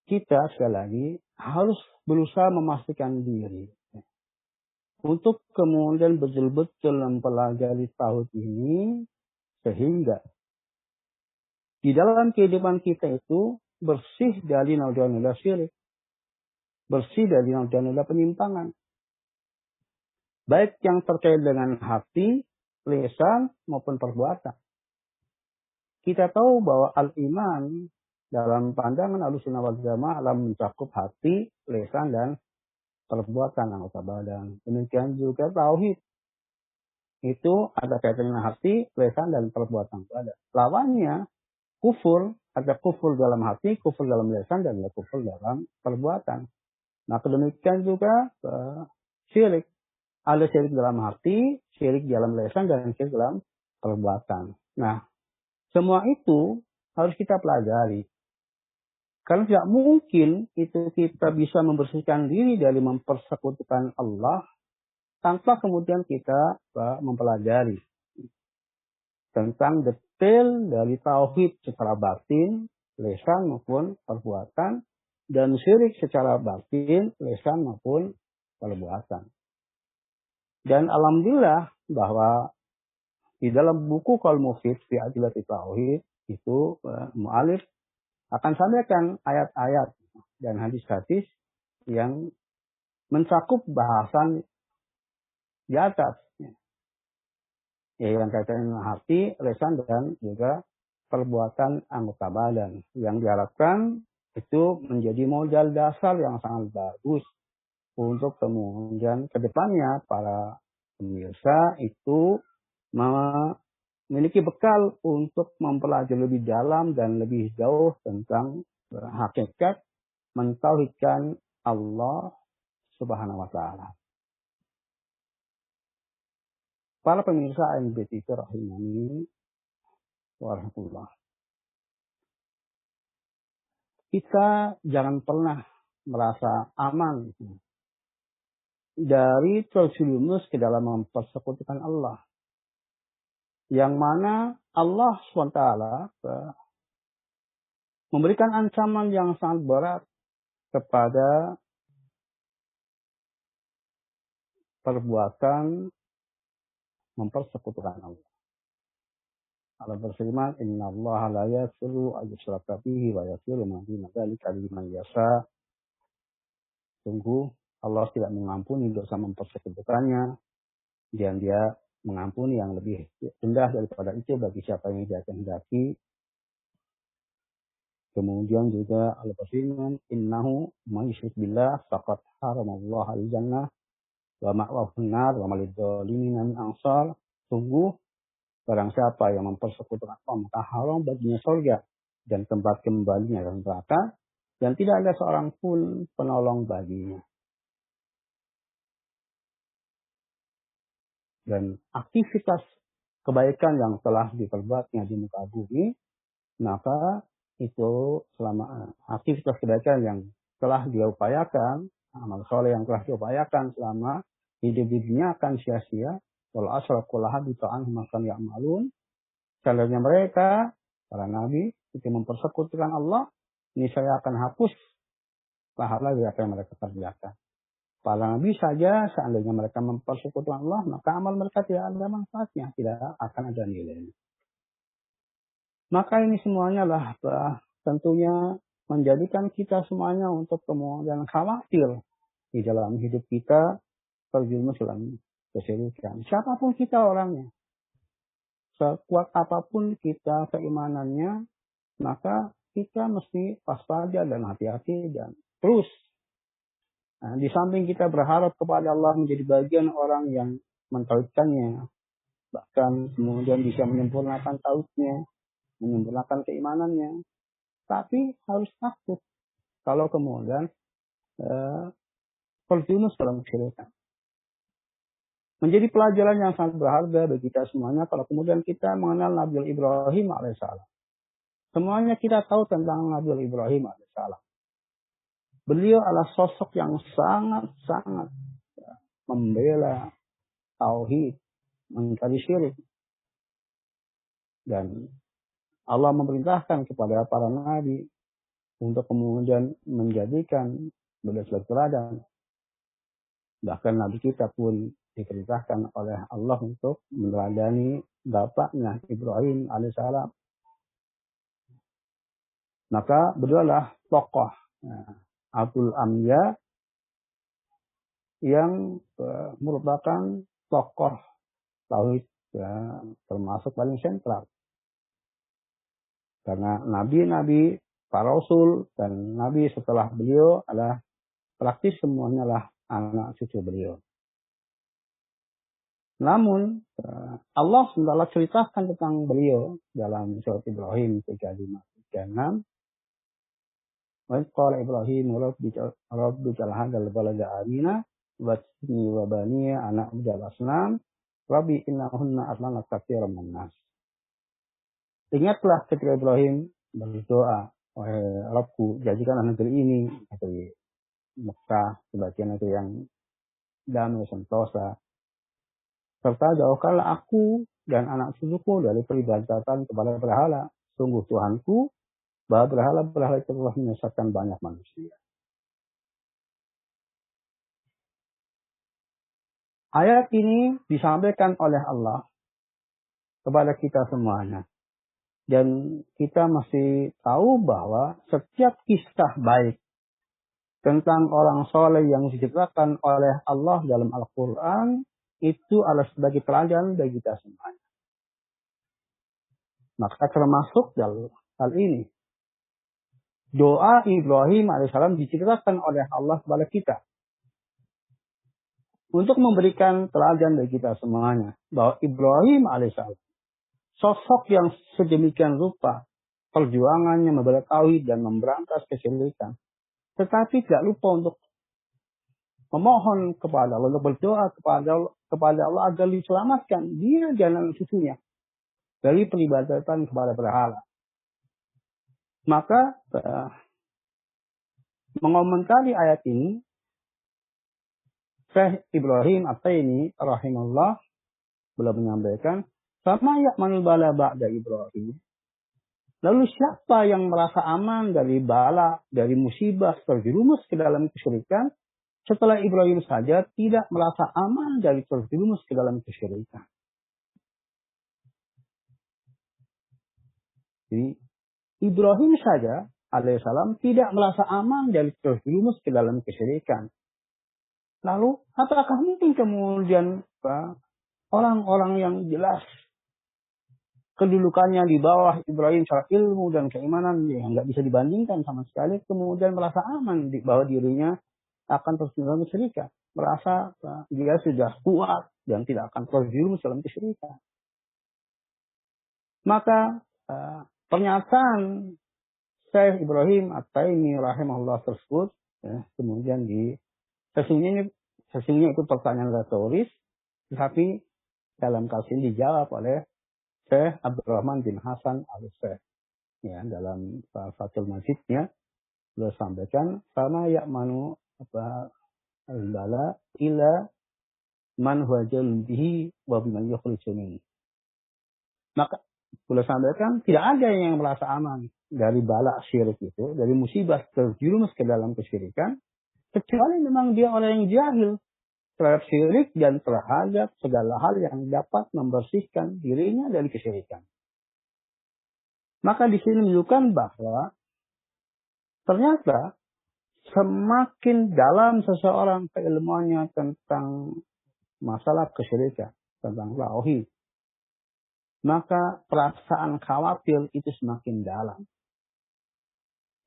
kita sekali lagi harus berusaha memastikan diri untuk kemudian betul-betul mempelajari tauhid ini, sehingga di dalam kehidupan kita itu bersih dari naudzubillah syirik, bersih dari naudzubillah penyimpangan, baik yang terkait dengan hati, lisan maupun perbuatan. Kita tahu bahwa al-iman dalam pandangan Ahlussunnah wal Jamaah adalah mencakup hati, lisan dan perbuatan anggota badan. Demikian juga tauhid. Itu ada kaitannya dengan hati, lisan dan perbuatan badan. Lawannya kufur, ada kufur dalam hati, kufur dalam lisan dan kufur dalam perbuatan. Nah, demikian juga syirik. Ada syirik dalam hati, syirik dalam lisan dan syirik dalam perbuatan. Nah, semua itu harus kita pelajari. Karena tidak mungkin itu kita bisa membersihkan diri dari mempersekutukan Allah tanpa kemudian kita mempelajari tentang detail dari tauhid secara batin, lisan maupun perbuatan, dan syirik secara batin, lisan maupun perbuatan. Dan alhamdulillah bahwa di dalam buku Qaul Mufid fi Adillati Tauhid itu mu'alif akan sampaikan ayat-ayat dan hadis-hadis yang mencakup bahasan di atas. Ya, yang kaitannya dengan hati, lisan dan juga perbuatan anggota badan. Yang diharapkan itu menjadi modal dasar yang sangat bagus untuk kemudian ke depannya para pemirsa itu memiliki bekal untuk mempelajari lebih dalam dan lebih jauh tentang hakikat mentauhidkan Allah Subhanahu wa taala. Para pemirsa NBTV rahimani warahmatullah. Kita jangan pernah merasa aman dari terjerumus ke dalam mempersekutukan Allah. Yang mana Allah SWT memberikan ancaman yang sangat berat kepada perbuatan mempersekutukan Allah. Allah berfirman, Inna Allah la yaghfiru an yushraka bihi wa yaghfiru ma duna dzalika liman yasha. Sungguh Allah tidak mengampuni dosa mempersekutukannya, dan Dia mengampuni yang lebih rendah daripada itu bagi siapa yang Dia kehendaki. Kemudian juga Allah berfirman, Innahu may yusyrik billah faqad haramallahu al-jannah wa ma'wahu an-nar wa ma lidh-dhalimin min ansar. Sungguh barang siapa yang mempersekutukan Allah, maka haram baginya surga dan tempat kembalinya dalam neraka, dan tidak ada seorang pun penolong baginya. Dan aktivitas kebaikan yang telah diperbuatnya di muka bumi, maka itu selama aktivitas kebaikan yang telah dia upayakan, amal soleh yang telah diupayakan selama hidup di dunia akan sia-sia. Kalau asyraku lahabita anhum ma kanu ya'malun. Seandainya mereka, para nabi, itu mempersekutukan Allah, ini saya akan hapus pahala dari apa yang mereka kerjakan. Para nabi saja, seandainya mereka mempersekutukan Allah, maka amal mereka tidak ada manfaatnya, tidak akan ada nilainya. Maka ini semuanya lah tentunya menjadikan kita semuanya untuk kemudian khawatir di dalam hidup kita terjerumus dalam kesyirikan. Siapapun kita orangnya, sekuat apapun kita keimanannya, maka kita mesti waspada dan hati-hati dan terus. Nah, di samping kita berharap kepada Allah menjadi bagian orang yang mentauhidkannya, bahkan kemudian bisa menyempurnakan tauhidnya, menyempurnakan keimanannya, tapi harus takut kalau kemudian terjerumus dalam kesyirikan. Menjadi pelajaran yang sangat berharga bagi kita semuanya kalau kemudian kita mengenal Nabi Ibrahim alaihissalam. Semuanya kita tahu tentang Nabi Ibrahim alaihissalam. Beliau adalah sosok yang sangat-sangat membela tauhid, mengingkari syirik. Dan Allah memerintahkan kepada para nabi untuk kemudian menjadikan beliau sebagai teladan. Bahkan nabi kita pun diperintahkan oleh Allah untuk meneladani bapaknya Ibrahim alaihissalam. Maka beliau adalah tokoh Abdul Amya yang merupakan tokoh tauhid termasuk paling sentral. Karena nabi-nabi, para rasul dan nabi setelah beliau adalah praktis semuanya lah anak cucu beliau. Namun Allah SWT ceritakan tentang beliau dalam surat Ibrahim 35-36. Wa qala Ibrahim rabbi ja'al hadzal balada amina waj'alni wa bani ana abdal asnam rabbi innahunna adlana katsiran minan nas. Ingatlah ketika Ibrahim berdoa, wahai Rabbku, jadikanlah negeri ini, negeri Mekah, sebagai negeri yang damai sentosa. Serta jauhkanlah aku dan anak cucuku dari peribadatan kepada berhala. Sungguh Tuhanku, bahwa berhala-berhala itu telah menyesatkan banyak manusia. Ayat ini disampaikan oleh Allah kepada kita semuanya. Dan kita masih tahu bahwa setiap kisah baik tentang orang soleh yang diceritakan oleh Allah dalam Al-Quran itu adalah sebagai teladan bagi kita semuanya. Maka termasuk dalam hal ini doa Ibrahim alaihissalam diceritakan oleh Allah kepada kita untuk memberikan teladan bagi kita semuanya bahwa Ibrahim alaihissalam sosok yang sedemikian rupa perjuangannya membela tauhid dan memberantas kesyirikan, tetapi tidak lupa untuk memohon kepada Allah, untuk berdoa kepada Allah agar diselamatkan dia dan cucunya dari peribadatan kepada berhala. Maka mengomentari ayat ini, Syekh Ibrahim At-Taimi rahimahullah beliau menyampaikan, sama ya'manul bala ba'da Ibrahim. Lalu siapa yang merasa aman dari bala, dari musibah, terjerumus ke dalam kesyirikan, setelah Ibrahim saja tidak merasa aman dari terjerumus ke dalam kesyirikan. Jadi Ibrahim saja alaihissalam tidak merasa aman dari terjerumus ke dalam kesyirikan. Lalu apakah mungkin kemudian orang-orang yang jelas kedudukannya di bawah Ibrahim secara ilmu dan keimanan yang nggak bisa dibandingkan sama sekali, kemudian merasa aman di bawah dirinya akan terjerumus kesyirikan, merasa dia sudah kuat dan tidak akan terjerumus dalam kesyirikan. Maka pernyataan Syekh Ibrahim At-Taimi rahimahullah tersebut, kemudian sesungguhnya itu pertanyaan retoris, tetapi dalam kasus ini dijawab oleh Syekh Abdurrahman bin Hasan al-Syekh. Ya, dalam Fathul Majidnya beliau sampaikan, sama ya'manu al-bala ila man huwajal bihi wa biman yukhriju minhu. Maka beliau sampaikan tidak ada yang merasa aman dari bala syirik itu, dari musibah terjerumus ke dalam kesyirikan, kecuali memang dia orang yang jahil terhadap syirik dan terhadap segala hal yang dapat membersihkan dirinya dari kesyirikan. Maka di sini menunjukkan bahwa ternyata semakin dalam seseorang keilmuannya tentang masalah kesyirikan, tentang tauhid, maka perasaan khawatir itu semakin dalam.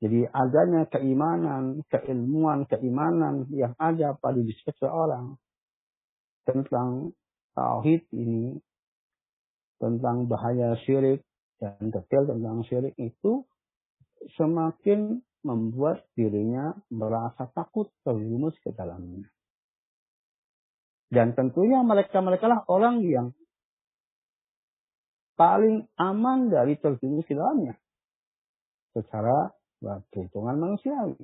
Jadi adanya keimanan, keimanan yang ada pada diri seseorang tentang tauhid ini, tentang bahaya syirik dan detail tentang syirik itu semakin membuat dirinya merasa takut terjerumus ke dalamnya. Dan tentunya mereka lah orang yang paling aman dari terjerumus ke dalamnya secara perhitungan manusiawi.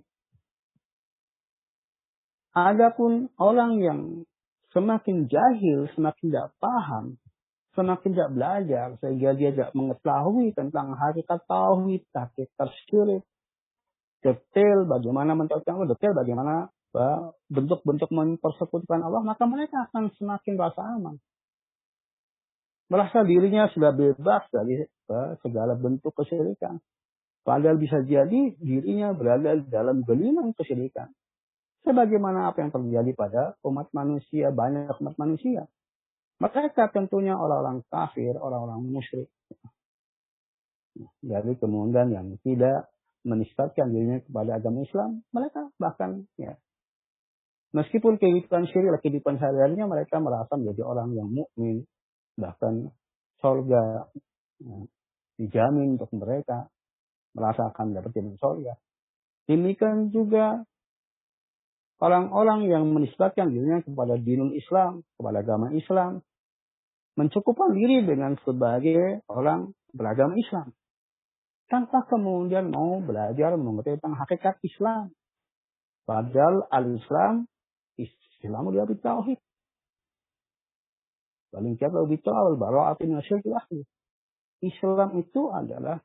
Adapun orang yang semakin jahil, semakin tidak paham, semakin tidak belajar, sehingga dia tidak mengetahui tentang hakikat tauhid, hakikat syirik, detail bagaimana mentauhidkan Allah, detail bagaimana bentuk-bentuk mempersekutukan Allah, maka mereka akan semakin merasa aman. Merasa dirinya sudah bebas dari segala bentuk kesyirikan. Padahal bisa jadi dirinya berada dalam geliman kesyirikan. Sebagaimana apa yang terjadi pada umat manusia, banyak umat manusia. Mereka tentunya orang-orang kafir, orang-orang musyrik. Jadi kemudian yang tidak menisbatkan dirinya kepada agama Islam, mereka bahkan meskipun kehidupan syirik, kehidupan sehari-harinya mereka merasa menjadi orang yang mukmin, bahkan surga dijamin untuk mereka, merasakan dapat jamin surga. Demikian juga orang-orang yang menisbatkan dirinya kepada dinul Islam, kepada agama Islam, mencukupkan diri dengan sebagai orang beragama Islam, tanpa kemudian mau belajar mengerti tentang hakikat Islam. Padahal al-Islam, Islamu dia bitauhid. Paling kata bitauhid, bara'atin nasyirkil akhir. Islam itu adalah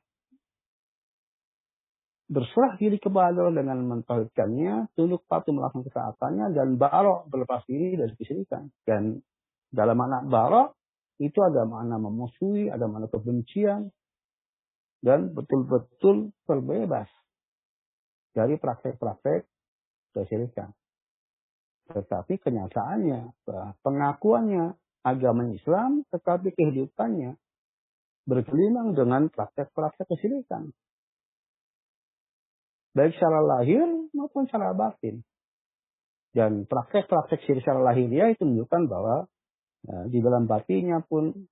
berserah diri kepada Allah dengan mentauhidkannya, tunduk patuh melakukan ketaatannya, dan barok berlepas diri dari kesyirikan. Dan dalam makna barok itu ada makna memusuhi, ada makna kebencian, dan betul-betul terbebas dari praktek-praktek kesyirikan. Tetapi kenyataannya, pengakuannya agama Islam, tetapi kehidupannya bergelimang dengan praktek-praktek kesyirikan. Baik secara lahir maupun secara batin. Dan praktek-praktek syirik secara lahiriah itu menunjukkan bahwa di dalam batinnya pun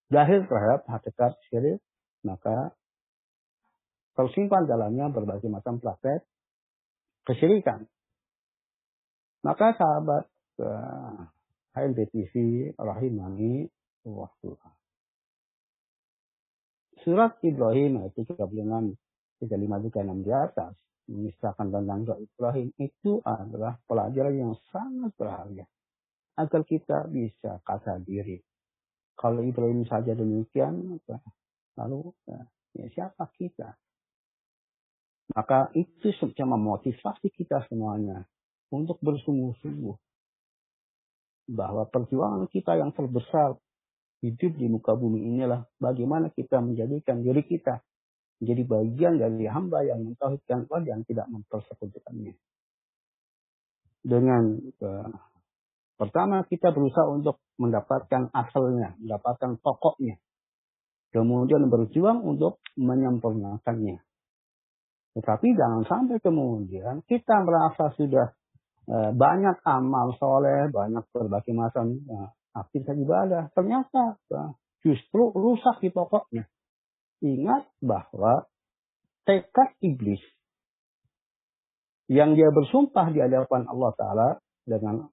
jahil terhadap hakikat syirik, maka tersimpan dalamnya berbagai macam praktek kesyirikan. Maka sahabat HNBTV rahimani waktu surat Ibrahim itu 36 35 36 di atas mengisahkan tentang doa Ibrahim itu adalah pelajaran yang sangat berharga agar kita bisa kata diri. Kalau Ibrahim saja demikian, lalu ya siapa kita? Maka itu semacam memotivasi kita semuanya untuk bersungguh-sungguh bahwa perjuangan kita yang terbesar hidup di muka bumi inilah bagaimana kita menjadikan diri kita menjadi bagian dari hamba yang mentauhidkan Allah yang tidak mempersekutukannya. Dengan pertama kita berusaha untuk mendapatkan asalnya, mendapatkan pokoknya. Kemudian berjuang untuk menyempurnakannya. Tetapi jangan sampai kemudian kita merasa sudah banyak amal soleh, banyak berbagai macam aktivitas ibadah. Ternyata justru rusak di pokoknya. Ingat bahwa tekad iblis yang dia bersumpah di hadapan Allah Ta'ala dengan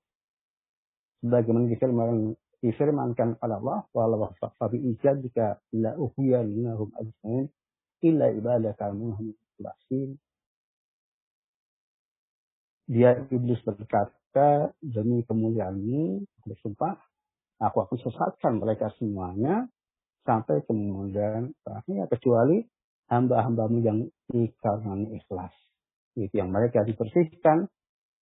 sebagaimana difirmankan oleh Allah, "Wa fabi ijadika la uhyannahum ajmain illa ibadaka minhum mukhlasin." Dia iblis berkata, demi kemuliaanmu bersumpah, aku akan sesatkan mereka semuanya sampai kemudian terakhir kecuali hamba-hambamu yang dikarenai ikhlas. Itu yang mereka dibersihkan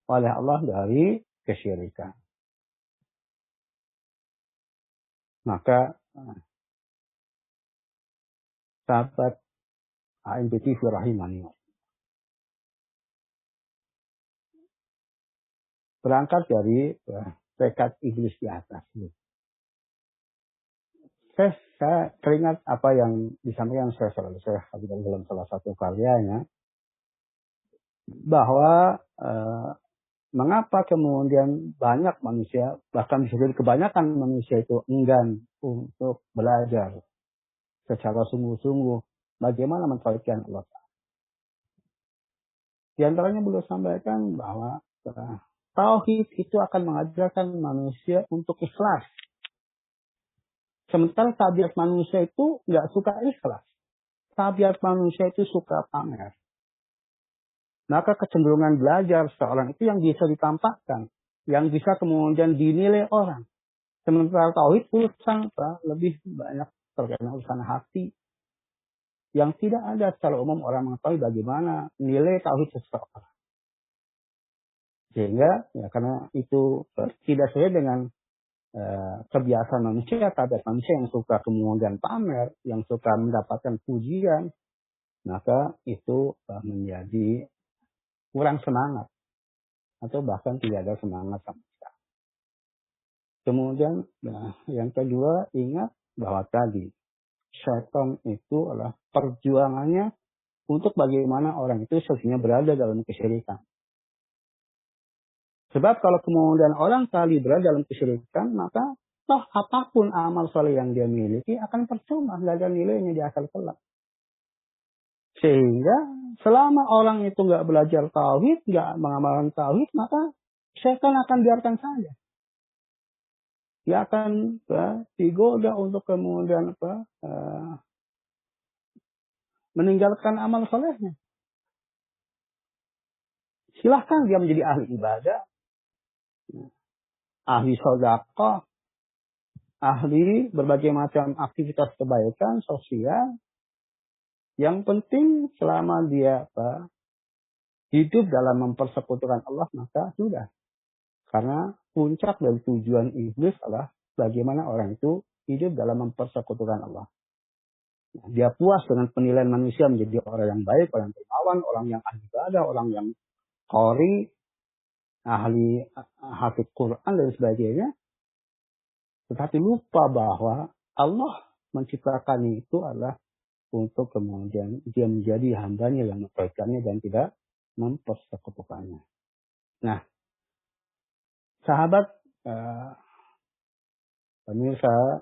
oleh Allah dari kesyirikan. Maka sahabat ANBTV rahimani, berangkat dari tekad iblis di atas. Saya teringat apa yang disampaikan saya dalam salah satu karyanya, bahwa mengapa kemudian banyak manusia, bahkan bisa jadi kebanyakan manusia itu enggan untuk belajar secara sungguh-sungguh bagaimana mentauhidkan Allah. Di antaranya beliau sampaikan bahwa tauhid itu akan mengajarkan manusia untuk ikhlas. Sementara tabiat manusia itu nggak suka ikhlas. Tabiat manusia itu suka pamer. Maka kecenderungan belajar seorang itu yang bisa ditampakkan. Yang bisa kemudian dinilai orang. Sementara tauhid urusan lebih banyak terkait dengan urusan hati. Yang tidak ada secara umum orang mengetahui bagaimana nilai tauhid seseorang. Sehingga ya karena itu tidak sesuai dengan kebiasaan manusia, tabiat manusia yang suka kemudian pamer, yang suka mendapatkan pujian, maka itu menjadi kurang semangat atau bahkan tidak ada semangat sama sekali. Kemudian yang kedua, ingat bahwa tadi syaitan itu adalah perjuangannya untuk bagaimana orang itu sesungguhnya berada dalam kesyirikan. Sebab kalau kemudian orang kali berada dalam kesyirikan, maka toh apapun amal soleh yang dia miliki akan percuma, nggak ada nilainya di akal kelak. Sehingga selama orang itu nggak belajar tauhid, nggak mengamalkan tauhid, maka setan akan biarkan saja. Dia akan digoda untuk kemudian meninggalkan amal solehnya. Silahkan dia menjadi ahli ibadah, ahli sedekah, ahli berbagai macam aktivitas kebaikan sosial. Yang penting selama dia hidup dalam mempersekutukan Allah, maka sudah. Karena puncak dari tujuan iblis adalah bagaimana orang itu hidup dalam mempersekutukan Allah. Dia puas dengan penilaian manusia menjadi orang yang baik, orang yang dermawan, orang yang ahli ibadah, orang yang qori, ahli hafidz Quran dan sebagainya. Tetapi lupa bahwa Allah menciptakannya itu adalah untuk kemudian dia menjadi hambanya yang membaikkannya dan tidak mempersekutukannya. Nah, sahabat pemirsa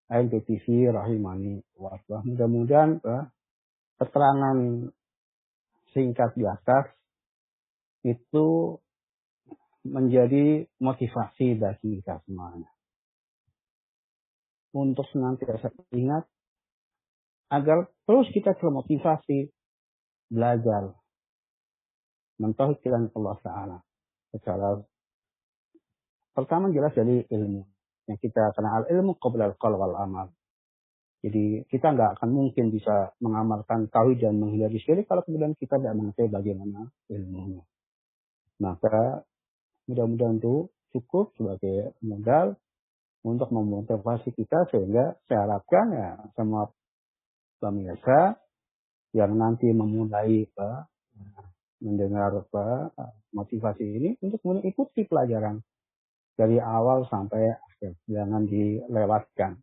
ANTV rahimani wa rahmah, mudah-mudahan keterangan singkat di atas itu menjadi motivasi bagi kita semuanya untuk senantiasa ingat agar terus kita termotivasi belajar mentauhidkan Allah Ta'ala secara pertama jelas dari ilmu yang kita kenal, ilmu qabla al-qaul wal amal. Jadi kita nggak akan mungkin bisa mengamalkan tauhid dan menghindari syirik kalau kemudian kita tidak mengetahui bagaimana ilmunya. Maka mudah-mudahan itu cukup sebagai modal untuk memotivasi kita sehingga saya harapkan ya semua pemirsa yang nanti memulai mendengar motivasi ini untuk mengikuti pelajaran dari awal sampai akhir, jangan dilewatkan.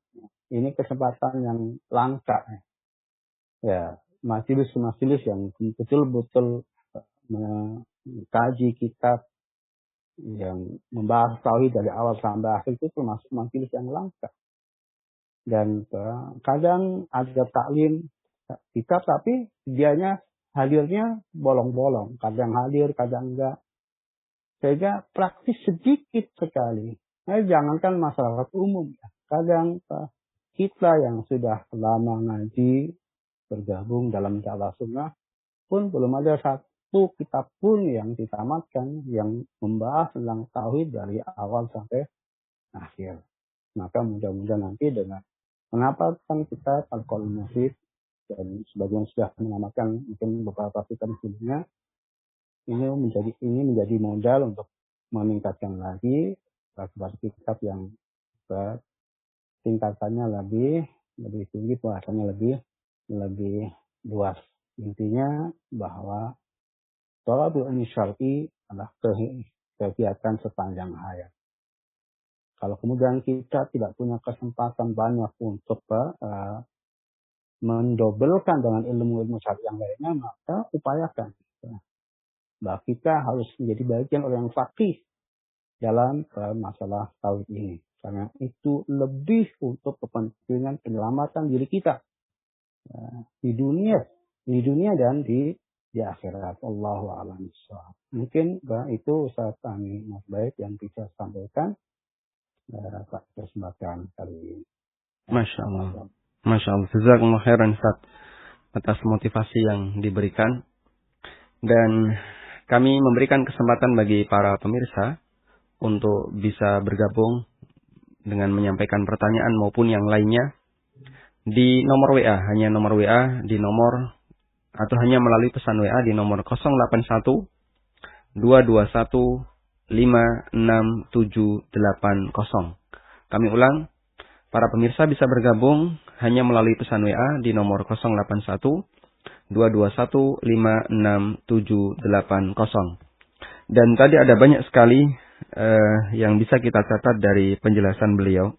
Ini kesempatan yang langka ya, majelis-majelis yang betul-betul mengkaji kitab yang membahas tauhid dari awal sampai akhir itu termasuk majelis yang langka. Dan kadang ada taklim kitab tapi dianya hadirnya bolong-bolong, kadang hadir, kadang enggak. Sehingga praktis sedikit sekali. Nah, jangankan masyarakat umum ya. Kadang kita yang sudah lama ngaji bergabung dalam dakwah sunnah pun belum ada satu kitab pun yang ditamatkan yang membahas tentang tauhid dari awal sampai akhir. Maka mudah-mudahan nanti dengan mengapa kan kita Al-Qaul Mufid dan sebagian sudah menamatkan mungkin beberapa kitab sebelumnya, ini menjadi modal untuk meningkatkan lagi seperti kitab yang tingkatannya lebih tinggi, bahasanya lebih luas. Intinya bahwa thalabul ilmi syar'i adalah kegiatan sepanjang hayat. Kalau kemudian kita tidak punya kesempatan banyak untuk mendobelkan dengan ilmu-ilmu syar'i yang lainnya, maka upayakan. Bahwa kita harus menjadi bagian orang yang faqih dalam masalah tauhid ini. Karena itu lebih untuk kepentingan penyelamatan diri kita di dunia dan di akhirat. Allahu a'lam bishawab. Mungkin itu Ustaz Amin Mas Baik yang bisa sampaikan pada kesempatan kali ini. Masya Allah. Masya Allah. Jazakumullah khairan Ustaz atas motivasi yang diberikan. Dan kami memberikan kesempatan bagi para pemirsa untuk bisa bergabung dengan menyampaikan pertanyaan maupun yang lainnya di nomor WA, hanya nomor WA di nomor atau hanya melalui pesan WA di nomor 081 221 56780. Kami ulang, para pemirsa bisa bergabung hanya melalui pesan WA di nomor 081 221 56780. Dan tadi ada banyak sekali yang bisa kita catat dari penjelasan beliau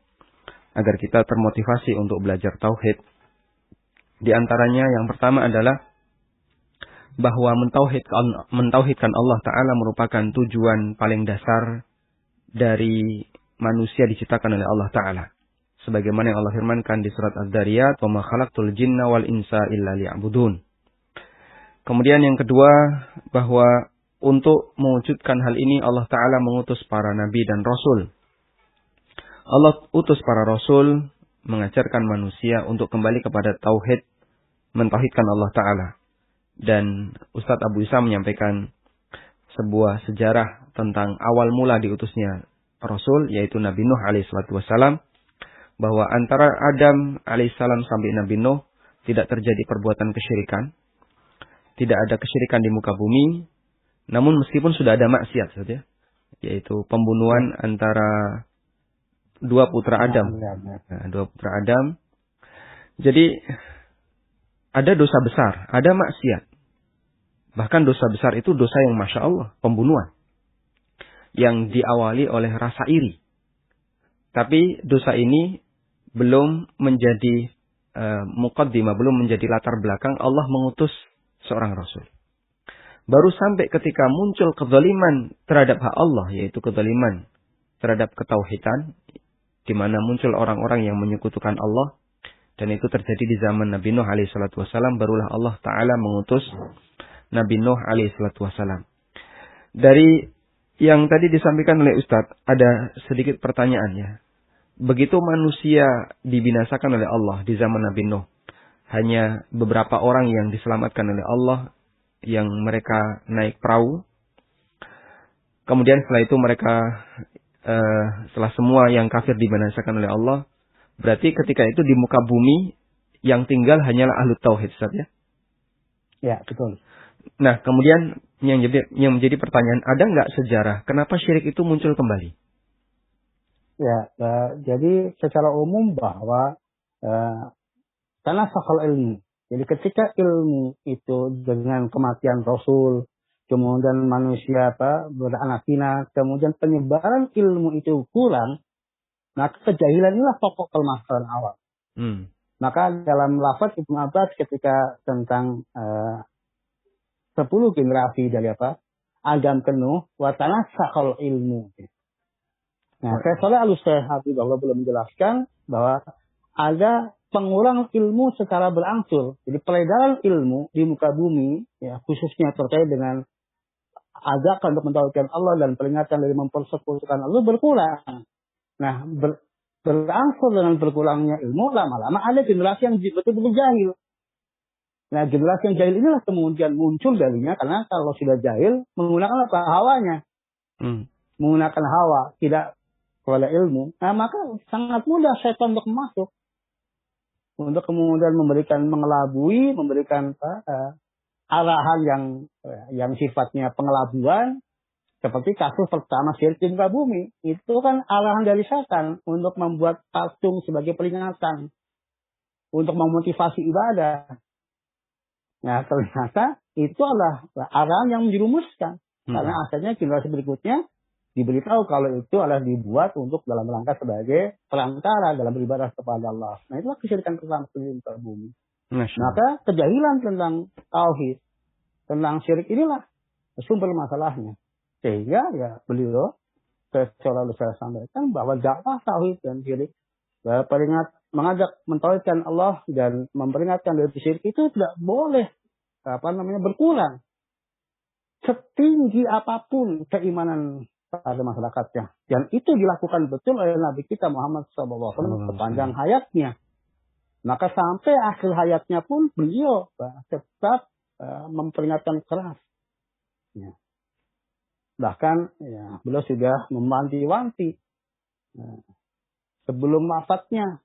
agar kita termotivasi untuk belajar tauhid. Di antaranya yang pertama adalah bahwa mentauhidkan Allah Ta'ala merupakan tujuan paling dasar dari manusia diciptakan oleh Allah Ta'ala. Sebagaimana yang Allah firmankan di surat Az-Zariyat, "Wa ma khalaqtul jinna wal insa illa liya'budun." Kemudian yang kedua, bahwa untuk mewujudkan hal ini Allah Ta'ala mengutus para nabi dan rasul. Allah utus para rasul mengajarkan manusia untuk kembali kepada tauhid, mentauhidkan Allah Ta'ala. Dan Ustadz Abu Isa menyampaikan sebuah sejarah tentang awal mula diutusnya Rasul, yaitu Nabi Nuh alaihissalam, bahwa antara Adam alaihissalam sampai Nabi Nuh tidak terjadi perbuatan kesyirikan, tidak ada kesyirikan di muka bumi, namun meskipun sudah ada maksiat, yaitu pembunuhan antara dua putra Adam. Dua putra Adam. Jadi ada dosa besar, ada maksiat. Bahkan dosa besar itu dosa yang Masya Allah, pembunuhan. Yang diawali oleh rasa iri. Tapi dosa ini belum menjadi muqaddimah, belum menjadi latar belakang Allah mengutus seorang rasul. Baru sampai ketika muncul kezaliman terhadap hak Allah, yaitu kezaliman terhadap ketauhidan, di mana muncul orang-orang yang menyekutukan Allah, dan itu terjadi di zaman Nabi Nuh alaihi salatu wasalam, barulah Allah Ta'ala mengutus Nabi Nuh alaihi salatu wasalam. Dari yang tadi disampaikan oleh Ustadz, ada sedikit pertanyaan ya. Begitu manusia dibinasakan oleh Allah di zaman Nabi Nuh, hanya beberapa orang yang diselamatkan oleh Allah, yang mereka naik perahu. Kemudian setelah itu mereka, setelah semua yang kafir dibinasakan oleh Allah, berarti ketika itu di muka bumi yang tinggal hanyalah ahlu tauhid, Ustaz ya? Ya, betul. Nah, kemudian yang menjadi pertanyaan, ada nggak sejarah kenapa syirik itu muncul kembali? Ya, jadi secara umum bahwa karena sakal ilmu. Jadi ketika ilmu itu dengan kematian Rasul, kemudian manusia beranak pinak, kemudian penyebaran ilmu itu kurang, maka kejahilan inilah pokok permasalahan awal. Maka dalam lafaz Ibnu Abbas ketika tentang 10 generasi dari Adam ke Nuh, wa tanassakal ilmu. Nah, saya soalnya Al-Ustaz Habibullah belum menjelaskan bahwa ada pengurangan ilmu secara berangsur. Jadi peredaran ilmu di muka bumi, ya, khususnya terkait dengan ajakan untuk mentauhidkan Allah dan peringatan dari mempersekutukan Allah berkurang. Nah, berangsur dengan berkurangnya ilmu, lama-lama ada generasi yang betul-betul jahil. Nah, generasi yang jahil inilah kemudian muncul darinya, karena kalau sudah jahil, menggunakan hawanya. Menggunakan hawa, tidak kepada ilmu. Nah, maka sangat mudah setan untuk masuk. Untuk kemudian mengelabui, memberikan arahan yang sifatnya pengelabuan, seperti kasus pertama syirik di muka bumi. Itu kan arahan dari setan untuk membuat patung sebagai peringatan, untuk memotivasi ibadah. Nah, ternyata itu adalah arahan yang menjerumuskan. Karena asalnya generasi berikutnya diberitahu kalau itu adalah dibuat untuk dalam rangka sebagai perantara dalam beribadah kepada Allah. Nah, itulah kesyirikan pertama di muka bumi. Maka kejahilan tentang tauhid, tentang syirik inilah sumber masalahnya. Sehingga ya beliau selalu saya sampaikan bahwa dakwah tauhid dan syirik, mengajak mentauhidkan Allah dan memperingatkan dari syirik itu tidak boleh berkurang. Setinggi apapun keimanan pada masyarakatnya. Dan itu dilakukan betul oleh Nabi kita Muhammad SAW sepanjang hayatnya. Maka sampai akhir hayatnya pun beliau tetap memperingatkan keras. Ya. Bahkan ya, beliau sudah memanti-wanti sebelum wafatnya.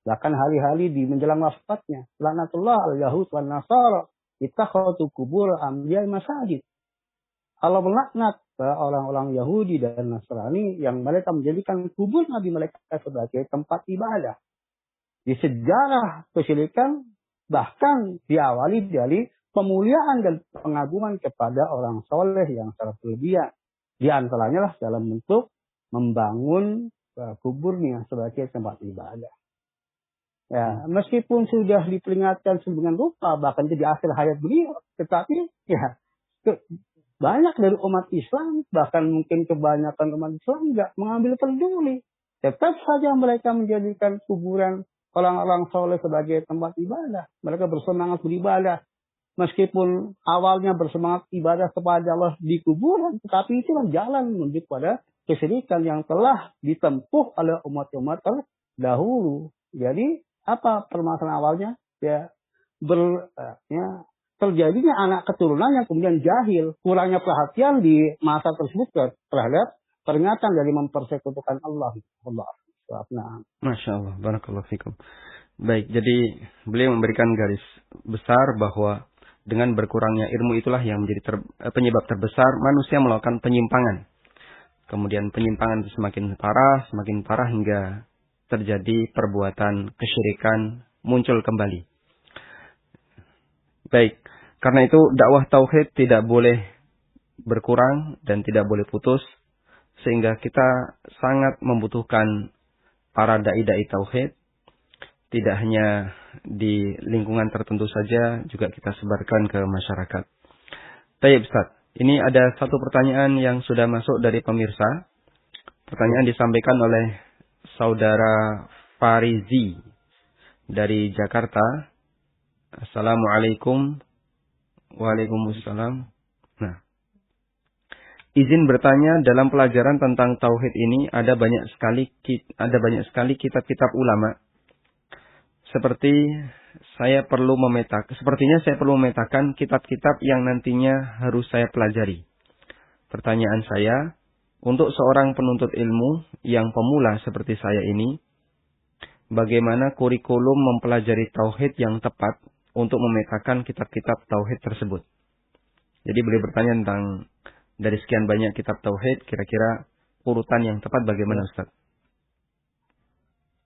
Bahkan hari-hari di menjelang wafatnya. Laknatullah al-Yahud wa Nasara ittakhadhu qubur anbiya'i masajid. Allah melaknat orang-orang Yahudi dan Nasrani yang mereka menjadikan kubur Nabi mereka sebagai tempat ibadah. Di sejarah kesyirikan bahkan diawali dari pemuliaan dan pengagungan kepada orang soleh yang secara berlebihan. Di antaranya lah dalam bentuk membangun kuburnya sebagai tempat ibadah. Ya, meskipun sudah diperingatkan sedemikian rupa, bahkan di akhir hayat beliau, tetapi ya banyak dari umat Islam, bahkan mungkin kebanyakan umat Islam nggak mengambil peduli. Tetap saja mereka menjadikan kuburan orang-orang soleh sebagai tempat ibadah. Mereka bersemangat beribadah. Meskipun awalnya bersemangat ibadah kepada Allah di kuburan, tetapi itulah jalan menuju pada kesyirikan yang telah ditempuh oleh umat-umat terdahulu. Jadi apa permasalahan awalnya? Ya, terjadinya anak keturunan yang kemudian jahil, kurangnya perhatian di masa tersebut terhadap peringatan dari mempersekutukan Allah. Masya Allah, barakallahu fikum. Baik, jadi beliau memberikan garis besar bahwa dengan berkurangnya ilmu itulah yang menjadi penyebab terbesar manusia melakukan penyimpangan. Kemudian penyimpangan itu semakin parah hingga terjadi perbuatan kesyirikan muncul kembali. Baik, karena itu dakwah tauhid tidak boleh berkurang dan tidak boleh putus, sehingga kita sangat membutuhkan para dai-dai tauhid tidak hanya di lingkungan tertentu saja, juga kita sebarkan ke masyarakat. Baik, Ustaz. Ini ada satu pertanyaan yang sudah masuk dari pemirsa. Pertanyaan disampaikan oleh saudara Farizi dari Jakarta. Assalamualaikum. Waalaikumsalam. Nah, izin bertanya, dalam pelajaran tentang tauhid ini ada banyak sekali kitab-kitab ulama. Sepertinya saya perlu memetakan kitab-kitab yang nantinya harus saya pelajari. Pertanyaan saya, untuk seorang penuntut ilmu yang pemula seperti saya ini, bagaimana kurikulum mempelajari tauhid yang tepat untuk memetakan kitab-kitab tauhid tersebut? Jadi beliau bertanya tentang dari sekian banyak kitab tauhid, kira-kira urutan yang tepat bagaimana, Ustaz?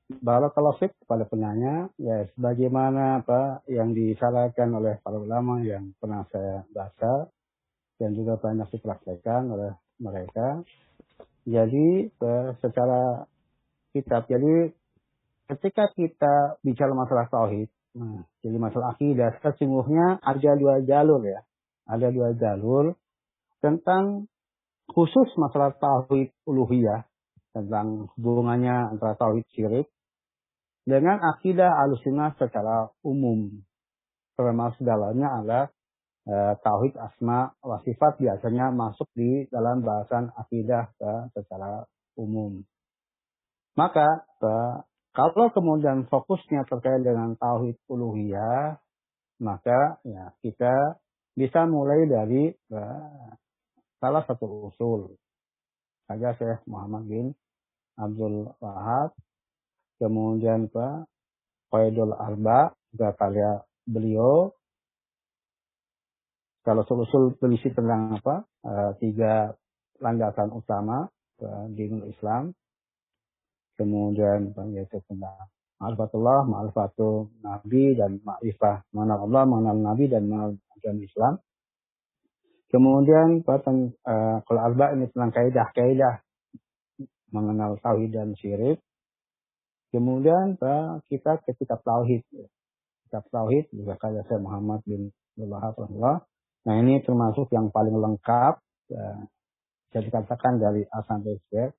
Barakallahu fiik kepada penanya, ya sebagaimana yang disarankan oleh para ulama yang pernah saya baca dan juga banyak dipraktekkan oleh mereka. Jadi secara kitab, jadi ketika kita bicara masalah tauhid, jadi masalah akidah, sesungguhnya ada dua jalur ya. Ada dua jalur tentang khusus masalah tauhid uluhiyah, tentang hubungannya antara tauhid syirik dengan akidah Ahlussunnah secara umum. Termasuk dalamnya adalah tauhid asma wa sifat, biasanya masuk di dalam bahasan akidah secara umum. Maka kalau kemudian fokusnya terkait dengan tauhid uluhiyah, maka ya kita bisa mulai dari salah satu usul. Saja Syekh Muhammad bin Abdul Wahab, kemudian Qaidul Arba, juga karya beliau. Kalau usul berisi tentang tiga landasan utama dinul Islam. Kemudian yaitu tentang ma'rifatullah, ma'rifatul Nabi, dan ma'rifah mengenal Allah, mengenal Nabi, dan mengenal agama Islam. Kemudian kalau Arba ini tentang kaidah-kaidah mengenal tauhid dan syirik. Kemudian kita ke kitab tauhid. Kitab tauhid juga karya Syekh Muhammad bin Abdul Wahab. Nah, ini termasuk yang paling lengkap, bisa dikatakan dari A sampai Z,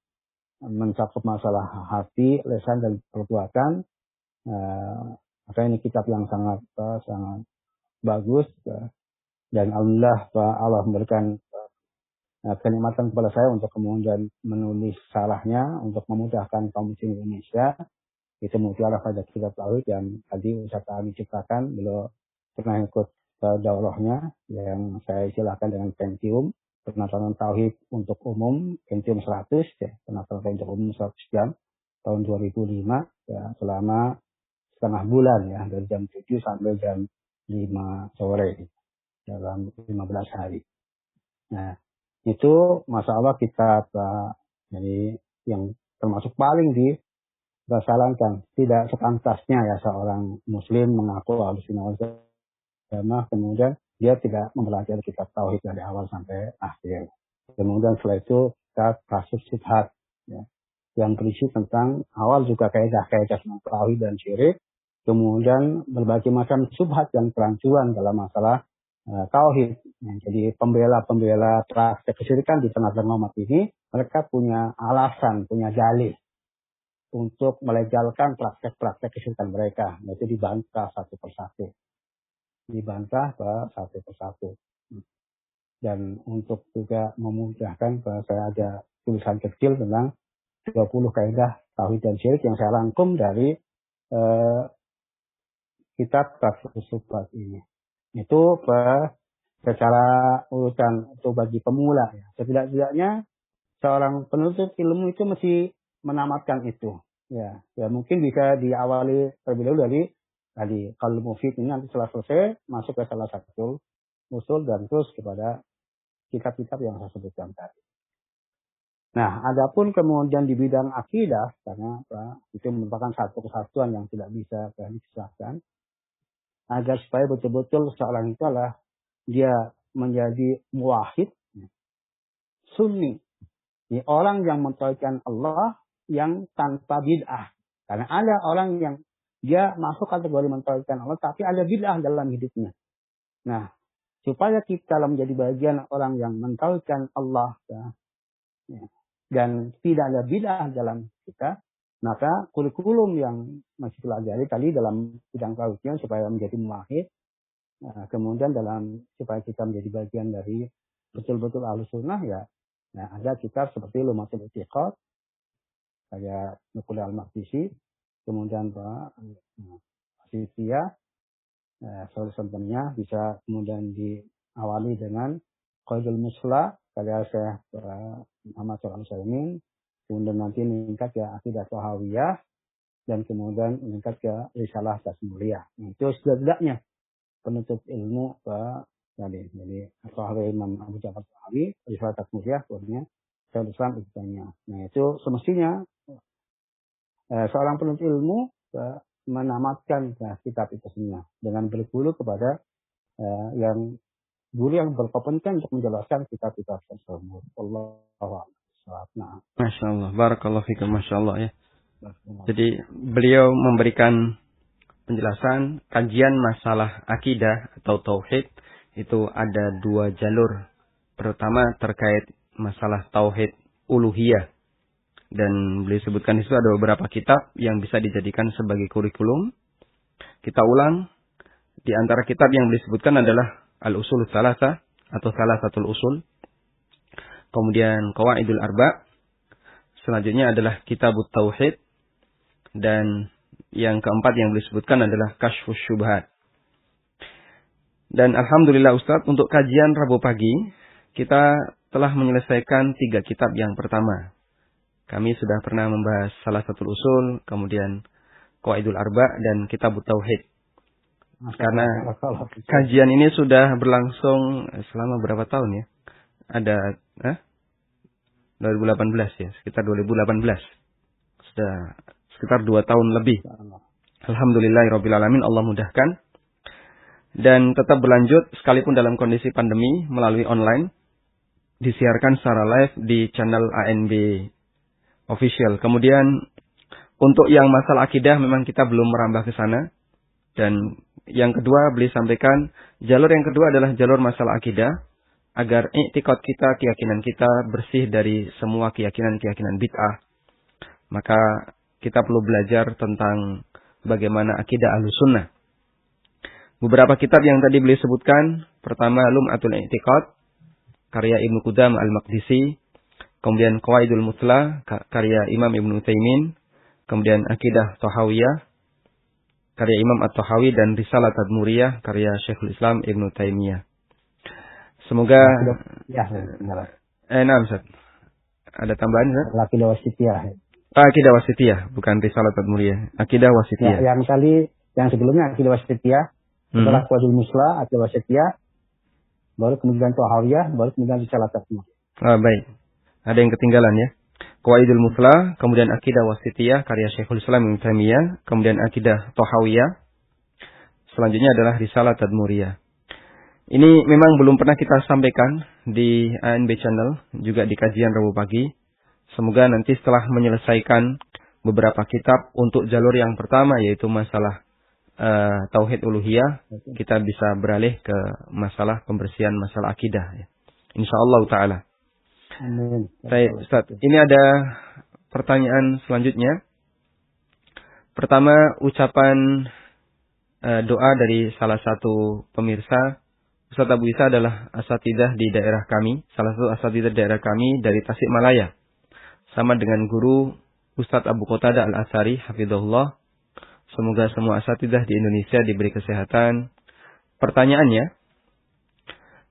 mencakup masalah hati, lisan, dan perbuatan. Maka ini kitab yang sangat bagus, dan alhamdulillah Allah memberikan kenikmatan kepada saya untuk kemudian menulis syarahnya untuk memudahkan kaum muslim Indonesia. Itu mutlak pada kitab tauhid yang tadi Ustaz Ami ciptakan. Beliau pernah ikut daurahnya yang saya istilahkan dengan Pentium, penataran tauhid untuk umum, Pentium 100 ya, penataran tauhid untuk umum 100 jam tahun 2005 ya, selama setengah bulan ya, dari jam 7 sampai jam 5 sore dalam 15 hari. Nah, itu Masya Allah kitab jadi yang termasuk paling disarankan. Tidak sepantasnya ya seorang muslim mengaku Ahlussunnah wal Jamaah kemudian dia tidak mempelajari kitab tauhid dari awal sampai akhir. Kemudian setelah itu kita kasus syubhat ya, yang berisi tentang awal juga kaidah-kaidah tentang tauhid dan syirik. Kemudian berbagai macam syubhat yang berancuan dalam masalah tauhid. Jadi pembela-pembela praktek kesyirikan di tengah-tengah umat ini, mereka punya alasan, punya dalih untuk melegalkan praktek-praktek kesyirikan mereka. Yaitu dibantah satu persatu. Satu persatu. Dan untuk juga memudahkan, saya ada tulisan kecil tentang 20 kaidah tauhid dan syirik yang saya rangkum dari kitab Kasus Syubhat ini. Itu secara urusan untuk bagi pemula ya. Setidak-tidaknya seorang penuntut ilmu itu mesti menamatkan itu. Ya mungkin bisa diawali terlebih dahulu dari tadi kalau mufid ini, nanti setelah selesai masuk ke salah satu usul dan terus kepada kitab-kitab yang saya sebutkan tadi. Nah, adapun kemudian di bidang akidah, karena itu merupakan satu kesatuan yang tidak bisa dipisahkan, agar supaya betul-betul seorang itu adalah dia menjadi muwahhid, sunni. Ini orang yang mentauhidkan Allah yang tanpa bid'ah. Karena ada orang yang dia masuk kategori mentauhidkan Allah, tapi ada bid'ah dalam hidupnya. Nah, supaya kita menjadi bagian orang yang mentauhidkan Allah ya, dan tidak ada bid'ah dalam kita, maka kurikulum yang masih pelajari tadi dalam bidang tauhidnya supaya menjadi muwahhid, kemudian supaya kita menjadi bagian dari betul-betul Ahlus Sunnah ya. Nah, ada kitab seperti Lumatul I'tiqad kayak Nukul Al-Maqdisi, kemudian Wasitiyah, solusinya bisa kemudian diawali dengan Qaidul Musla karya Syekh Muhammad Al-Utsaimin, kemudian nanti meningkat ke Aqidah Thahawiyah, dan kemudian meningkat ke Risalah Tasmuliyah. Nah, itu setidaknya penuntut ilmu jadi Thahawi Imam Abu Ja'far Thahawi, Risalah Tasmuliyah, kemudian Syaikhul Islam Ibnu Taimiyah. Nah, itu semestinya seorang penuntut ilmu menamatkan kitab itu semua dengan berguru kepada guru yang berkompeten untuk menjelaskan kitab-kitab tersebut. Allahu a'lam. Masya Allah, barakallahu fikum, Masya Allah ya. Jadi beliau memberikan penjelasan kajian masalah akidah atau tauhid itu ada 2 jalur. Pertama terkait masalah tauhid uluhiyah. Dan beliau sebutkan di situ ada beberapa kitab yang bisa dijadikan sebagai kurikulum. Kita ulang, di antara kitab yang beliau sebutkan adalah Al-Usul Tsalatsa atau Tsalatsatul Usul. Kemudian Qawaidul Arba'. Selanjutnya adalah Kitabut Tauhid. Dan yang keempat yang beliau sebutkan adalah Kasyfus Syubhat. Dan alhamdulillah Ustaz, untuk kajian Rabu pagi kita telah menyelesaikan 3 kitab yang pertama. Kami sudah pernah membahas Tsalatsatul Usul, kemudian Qawaidul Arba' dan Kitabut Tauhid. Karena kajian ini sudah berlangsung selama berapa tahun ya? Ada 2018 ya, sekitar 2018. Sudah sekitar 2 tahun lebih. Alhamdulillahirabbil alamin, Allah mudahkan. Dan tetap berlanjut sekalipun dalam kondisi pandemi melalui online. Disiarkan secara live di channel ANB Official. Kemudian untuk yang masalah akidah memang kita belum merambah ke sana. Dan yang kedua beliau sampaikan, jalur yang kedua adalah jalur masalah akidah. Agar i'tiqad kita, keyakinan kita bersih dari semua keyakinan-keyakinan bid'ah. Maka kita perlu belajar tentang bagaimana akidah Ahlussunnah. Beberapa kitab yang tadi beliau sebutkan, pertama Lum'atul I'tiqad, karya Ibnu Qudamah Al-Maqdisi, kemudian Qawaidul Musla, karya Imam Ibnu Taimin, kemudian Aqidah Thahawiyah, karya Imam At-Tahawi, dan Risalah Tadmuriyah, karya Syekhul Islam Ibnu Taimiyah. Semoga Ustaz. Ada tambahan Ustaz? Aqidah Wasitiyah. Aqidah Wasitiyah, bukan Risalah Tadmuriyah. Aqidah Wasitiyah. Ya, yang sebelumnya Aqidah Wasitiyah, setelah Qawaidul Musla, Aqidah Wasitiyah, baru kemudian Thahawiyah, baru kemudian Risalah Tadmuriyah. Baik. Ada yang ketinggalan ya. Qawaidul Musla, kemudian Aqidah Wasitiyah, karya Syekhul Islam Ibnu Taimiyah, kemudian Aqidah Thahawiyah. Selanjutnya adalah Risalah Tadmuriyah. Ini memang belum pernah kita sampaikan di ANB Channel, juga di kajian Rabu pagi. Semoga nanti setelah menyelesaikan beberapa kitab untuk jalur yang pertama, yaitu masalah Tauhid Uluhiyah, kita bisa beralih ke masalah pembersihan masalah akidah. Ya. InsyaAllah ta'ala. Amin. Baik, Ustaz. Ini ada pertanyaan selanjutnya. Pertama, ucapan doa dari salah satu pemirsa. Ustaz Abu Isa adalah asatidzah di daerah kami, salah satu asatidzah daerah kami dari Tasikmalaya. Sama dengan guru Ustaz Abu Qatadah Al-Atsari, hafizahullah. Semoga semua asatidzah di Indonesia diberi kesehatan. Pertanyaannya,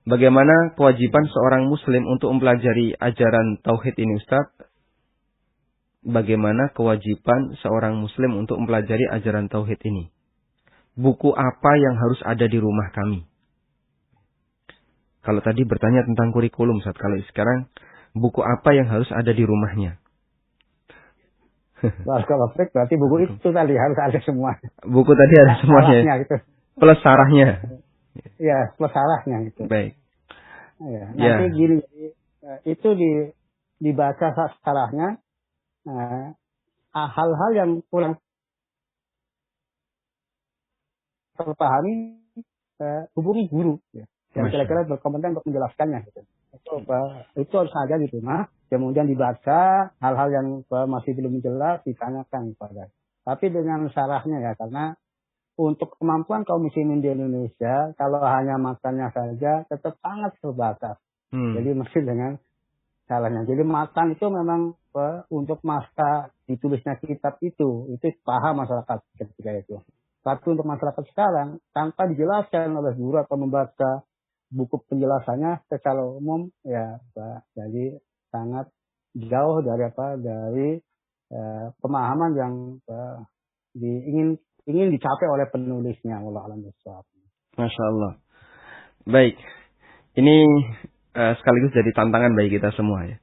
bagaimana kewajiban seorang muslim untuk mempelajari ajaran tauhid ini, Ustaz? Bagaimana kewajiban seorang muslim untuk mempelajari ajaran tauhid ini? Buku apa yang harus ada di rumah kami? Kalau tadi bertanya tentang kurikulum, Ustaz. Kalau sekarang, buku apa yang harus ada di rumahnya? Kalau berarti buku itu tadi harus ada semua. Buku tadi ada semuanya. Gitu. Plus sarahnya. Ya, plus sarahnya gitu. Baik. Ya, nanti gini, itu dibaca sarahnya, hal-hal yang kurang terpahami, hubungi guru ya. Yang kira-kira berkompeten untuk menjelaskannya gitu. Itu harus ada gitu. Nah, kemudian dibaca hal-hal yang masih belum jelas ditanyakan kepada. Tapi dengan syarahnya ya, karena untuk kemampuan kaum muslimin di Indonesia, kalau hanya makannya saja tetap sangat terbatas. Jadi mesti dengan caranya. Jadi matan itu memang untuk masa ditulisnya kitab itu paham masyarakat ketika itu. Tapi untuk masyarakat sekarang, tanpa dijelaskan oleh guru atau membaca buku penjelasannya secara umum, ya Pak, jadi sangat jauh dari pemahaman yang ingin dicapai oleh penulisnya. Allah alam bisawab. Masya Allah. Baik, ini sekaligus jadi tantangan bagi kita semua ya.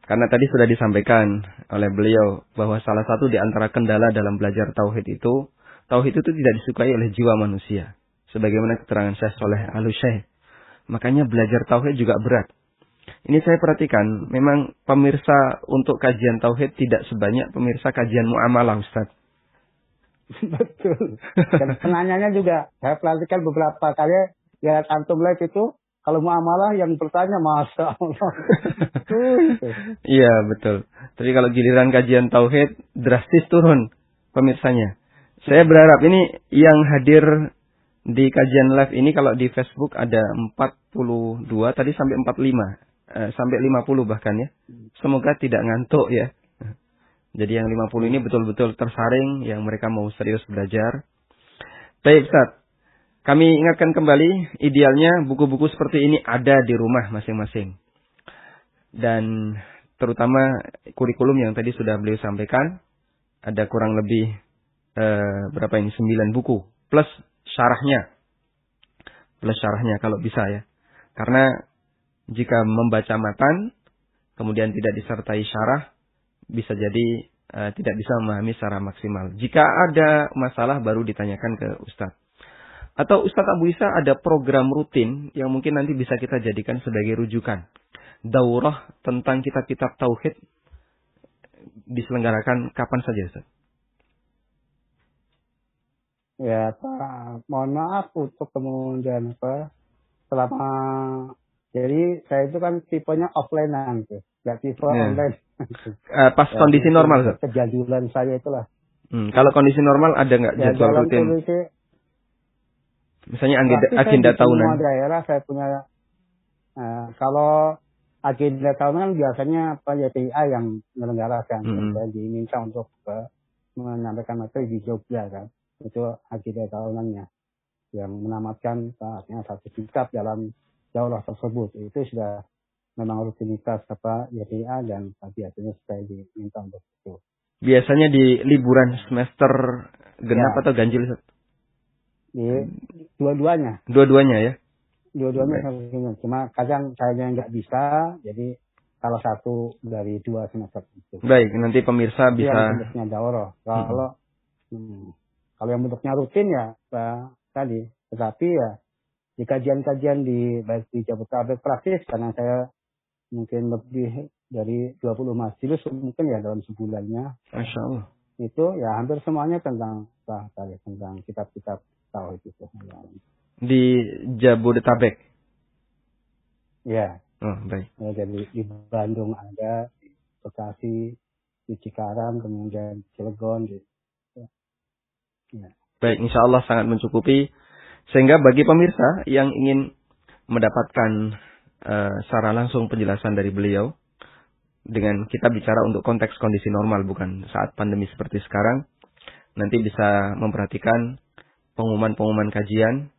Karena tadi sudah disampaikan oleh beliau bahwa salah satu di antara kendala dalam belajar tauhid itu tidak disukai oleh jiwa manusia. Sebagaimana keterangan Syekh Saleh Al-Syekh. Makanya belajar tauhid juga berat. Ini saya perhatikan, memang pemirsa untuk kajian tauhid tidak sebanyak pemirsa kajian muamalah, Ustaz. Betul. Dan penanyanya juga, saya perhatikan beberapa kali, ya antum live itu, kalau muamalah yang bertanya, Masya Allah. Iya, betul. Tapi kalau giliran kajian tauhid, drastis turun pemirsanya. Saya berharap ini yang hadir di kajian live ini, kalau di Facebook ada 42, tadi sampai 45, sampai 50 bahkan ya. Semoga tidak ngantuk ya. Jadi yang 50 ini betul-betul tersaring, yang mereka mau serius belajar. Baik Ustaz, kami ingatkan kembali, idealnya buku-buku seperti ini ada di rumah masing-masing. Dan terutama kurikulum yang tadi sudah beliau sampaikan, ada kurang lebih berapa ini, 9 buku. Plus syarahnya kalau bisa ya. Karena jika membaca matan, kemudian tidak disertai syarah, bisa jadi tidak bisa memahami secara maksimal. Jika ada masalah baru ditanyakan ke Ustadz. Atau Ustadz Abu Isa ada program rutin yang mungkin nanti bisa kita jadikan sebagai rujukan. Daurah tentang kitab-kitab tauhid diselenggarakan kapan saja Ustadz? Ya Pak, mohon maaf untuk kemudian selama, jadi saya itu kan tipenya offline-an tuh. Nggak tipe online. Pas ya, kondisi normal, Ustaz? Kejadulan saya itulah. Kalau kondisi normal ada nggak jadwal rutin? Kondisi, misalnya agenda tahunan. Semua daerah saya punya. Kalau agenda tahunan biasanya YTIA yang menyelenggarakan. Saya diminta untuk menyampaikan materi di Jogja kan. Itu agenda tahunannya. Yang menamatkan saatnya satu kitab dalam daurah tersebut. Itu sudah memang rutinitas YTA dan biasanya saya diminta untuk itu. Biasanya di liburan semester genap atau ganjil? Dua-duanya. Dua-duanya ya? Dua-duanya. Cuma kadang saya nggak bisa, jadi salah satu dari 2 semester itu. Baik, nanti pemirsa bisa. Yang bentuknya daurah. Kalau yang bentuknya rutin ya tadi. Tetapi ya di kajian-kajian baik di Jabodetabek praktis, karena saya mungkin lebih dari 20 majelis mungkin ya dalam sebulannya. Masya Allah. Itu ya hampir semuanya tentang kitab-kitab tauhid itu. Di Jabodetabek? Ya. Oh, baik. Ya, jadi di Bandung ada, di Bekasi, di Cikarang, kemudian Cilegon. Ya. Baik, insya Allah sangat mencukupi. Sehingga bagi pemirsa yang ingin mendapatkan secara langsung penjelasan dari beliau, dengan kita bicara untuk konteks kondisi normal, bukan saat pandemi seperti sekarang, nanti bisa memperhatikan pengumuman-pengumuman kajian,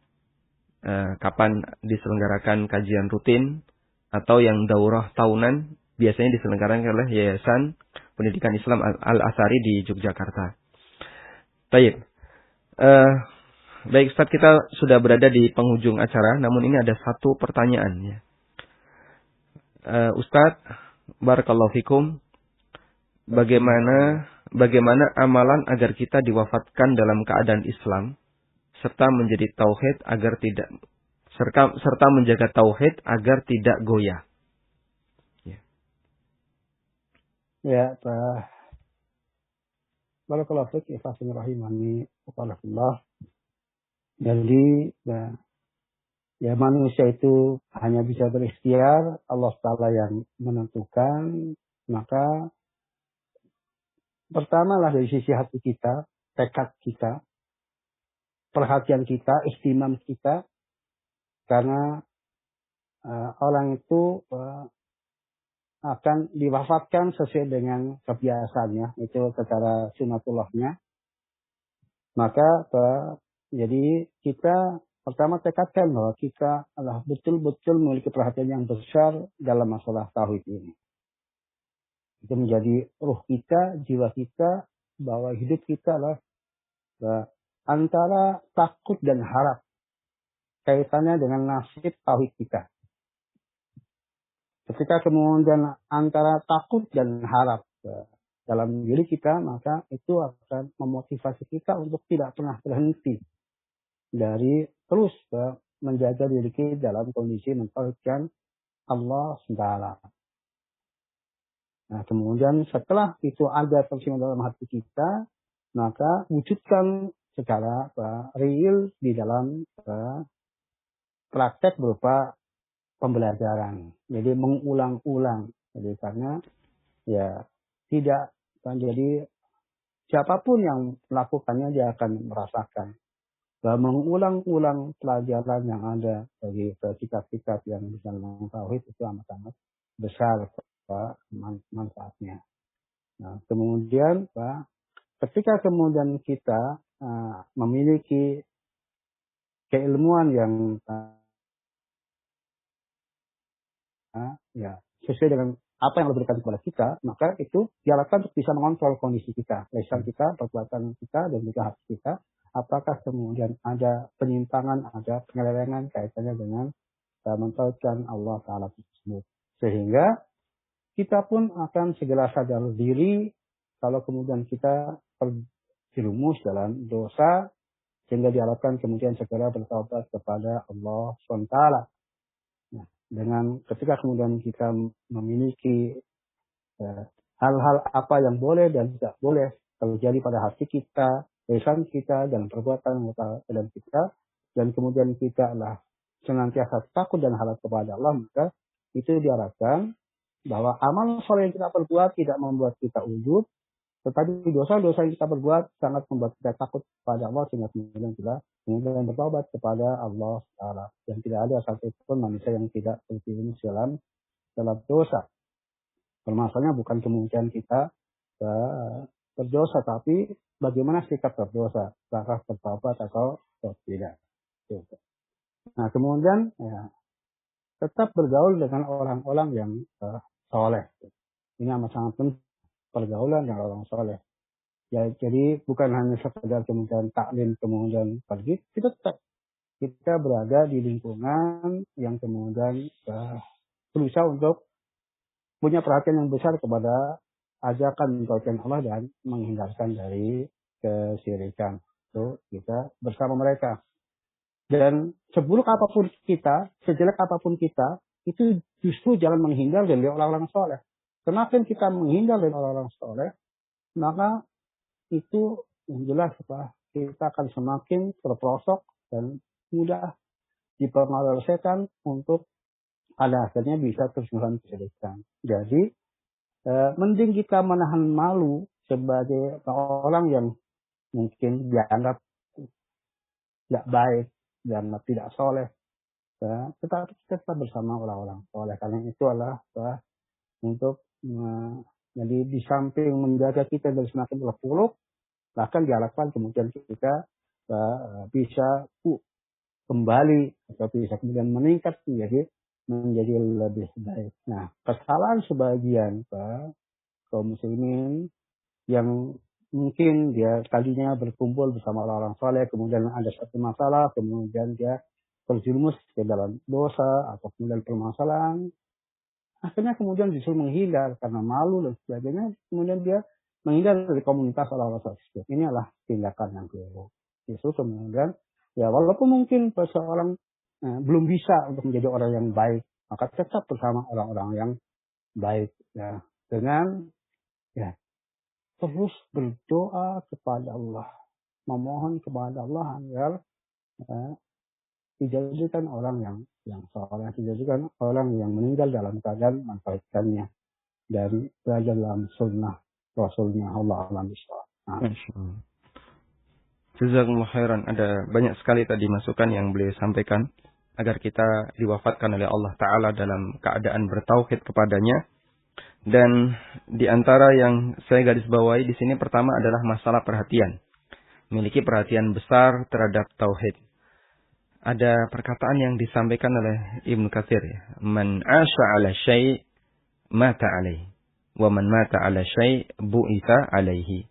kapan diselenggarakan kajian rutin, atau yang daurah tahunan, biasanya diselenggarakan oleh Yayasan Pendidikan Islam Al-Azhari di Yogyakarta. Baik. Baik Ustaz, kita sudah berada di penghujung acara, namun ini ada satu pertanyaan ya. Ustaz, barakallahu fikum, bagaimana amalan agar kita diwafatkan dalam keadaan Islam serta menjadi tauhid agar tidak serta menjaga tauhid agar tidak goyah? Ya, barakallahu fikum, rahimani wa Jadi ya manusia itu hanya bisa berikhtiar, Allah Ta'ala yang menentukan. Maka pertamalah dari sisi hati kita, tekad kita, perhatian kita, istimam kita, karena orang itu akan diwafatkan sesuai dengan kebiasaannya, itu secara sunatullahnya. Maka jadi kita pertama tekadkan bahwa kita adalah betul-betul memiliki perhatian yang besar dalam masalah tauhid ini. Itu menjadi ruh kita, jiwa kita, bahwa hidup kita adalah antara takut dan harap. Kaitannya dengan nasib tauhid kita. Ketika kemudian antara takut dan harap dalam diri kita, maka itu akan memotivasi kita untuk tidak pernah berhenti dari terus menjaga diri kita dalam kondisi mentauhidkan Allah SWT. Nah, kemudian setelah itu ada tersirat dalam hati kita, maka wujudkan secara real di dalam praktek berupa pembelajaran. Jadi mengulang-ulang. Jadi karena ya tidak, jadi siapapun yang melakukannya dia akan merasakan. Dan mengulang-ulang pelajaran yang ada dari kitab-kitab yang bisa tauhid itu amat-amat besar manfaatnya. Nah, kemudian ketika kemudian kita memiliki keilmuan yang ya sesuai dengan apa yang Allah berikan kepada kita, maka itu diharapkan untuk bisa mengontrol kondisi kita, lisan kita, perbuatan kita, dan juga hati kita. Apakah kemudian ada penyimpangan, ada penyelewengan kaitannya dengan mentauhidkan Allah Ta'ala tersebut. Sehingga kita pun akan segera sadar diri kalau kemudian kita terjerumus dalam dosa, sehingga diharapkan kemudian segera bertaubat kepada Allah SWT. Nah, dengan ketika kemudian kita memiliki hal-hal apa yang boleh dan tidak boleh terjadi pada hati kita, lisan kita, dan perbuatan dalam kita, dan kemudian kita adalah senantiasa takut dan harap kepada Allah, maka itu diharapkan bahwa amal soleh yang kita perbuat tidak membuat kita ujub, tetapi dosa-dosa yang kita perbuat sangat membuat kita takut kepada Allah, sehingga kemudian bertobat kepada Allah Ta'ala. Dan tidak ada satupun manusia yang tidak terjerumus dalam dosa. Permasalahannya bukan kemungkinan kita berdosa, tapi bagaimana sikap berdosa, apakah bertobat atau tidak. Nah, kemudian ya, tetap bergaul dengan orang-orang yang soleh. Ini amat sangat penting, pergaulan dengan orang soleh. Ya, jadi bukan hanya sekedar kemudian taklim kemudian pergi, kita berada di lingkungan yang kemudian berusaha untuk punya perhatian yang besar kepada ajakan mentauhidkan Allah dan menghindarkan dari kesyirikan. Itu kita bersama mereka. Dan seburuk apapun kita, sejelek apapun kita, itu justru jangan menghindar dari orang-orang soleh. Semakin kita menghindar dari orang-orang soleh, maka itu yang jelas kita akan semakin terperosok dan mudah dipengaruhi setan untuk pada akhirnya bisa terus-terusan kesyirikan. Jadi mending kita menahan malu sebagai orang yang mungkin dianggap tidak baik dan tidak soleh, tetapi kita tetap bersama orang-orang soleh, karena itu adalah untuk jadi di samping menjaga kita dari semakin terpuruk, bahkan diharapkan kemudian kita bisa kembali atau bisa kemudian meningkat menjadi lebih baik. Nah, kesalahan sebagian kaum muslimin yang mungkin dia tadinya berkumpul bersama orang-orang soleh, kemudian ada satu masalah, kemudian dia terjerumus ke dalam dosa atau kemudian permasalahan, akhirnya kemudian justru menghindar karena malu dan sebagainya, kemudian dia menghindar dari komunitas orang-orang tersebut. Ini adalah tindakan yang keliru. Justru kemudian ya walaupun mungkin seseorang belum bisa untuk menjadi orang yang baik, maka tetap bersama orang-orang yang baik ya, dengan ya terus berdoa kepada Allah, memohon kepada Allah agar dijadikan orang yang soleh, dijadikan orang yang meninggal dalam keadaan mentauhidkannya dan belajar dalam sunnah Rasulnya. Allah alam bisawab. Jazakumullah khairan. Ada banyak sekali tadi masukan yang beliau sampaikan agar kita diwafatkan oleh Allah Ta'ala dalam keadaan bertauhid kepadanya. Dan di antara yang saya garis bawahi di sini pertama adalah masalah perhatian. Memiliki perhatian besar terhadap tauhid. Ada perkataan yang disampaikan oleh Ibnu Katsir, man 'asha 'ala syai' mata 'alaihi wa man mata 'ala syai' bu'itsa 'alaihi.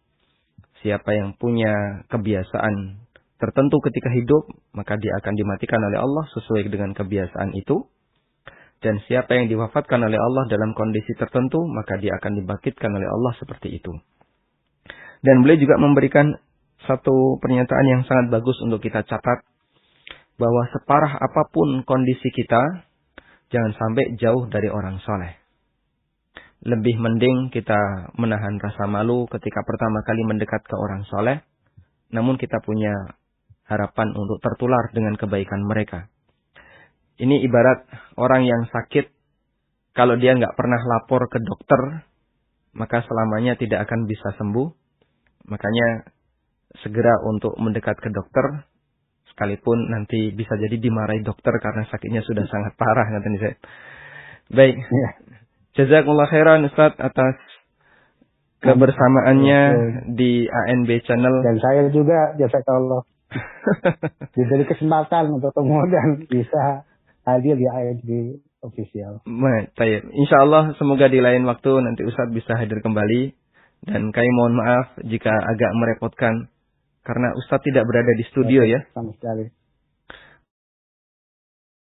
Siapa yang punya kebiasaan tertentu ketika hidup, maka dia akan dimatikan oleh Allah sesuai dengan kebiasaan itu. Dan siapa yang diwafatkan oleh Allah dalam kondisi tertentu, maka dia akan dibangkitkan oleh Allah seperti itu. Dan beliau juga memberikan satu pernyataan yang sangat bagus untuk kita catat, bahwa separah apapun kondisi kita, jangan sampai jauh dari orang soleh. Lebih mending kita menahan rasa malu ketika pertama kali mendekat ke orang soleh, namun kita punya harapan untuk tertular dengan kebaikan mereka. Ini ibarat orang yang sakit, kalau dia nggak pernah lapor ke dokter, maka selamanya tidak akan bisa sembuh. Makanya segera untuk mendekat ke dokter, sekalipun nanti bisa jadi dimarahi dokter karena sakitnya sudah sangat parah. Nanti saya. Baik. Ya. Jazakumullah khairan Ustaz atas kebersamaannya di ANB Channel. Dan saya juga, jazakallah. Diberi kesempatan untuk ketemu dan bisa hadir di ANB official. Baik. Insyaallah semoga di lain waktu nanti Ustaz bisa hadir kembali. Dan kami mohon maaf jika agak merepotkan. Karena Ustaz tidak berada di studio ya. Sama sekali.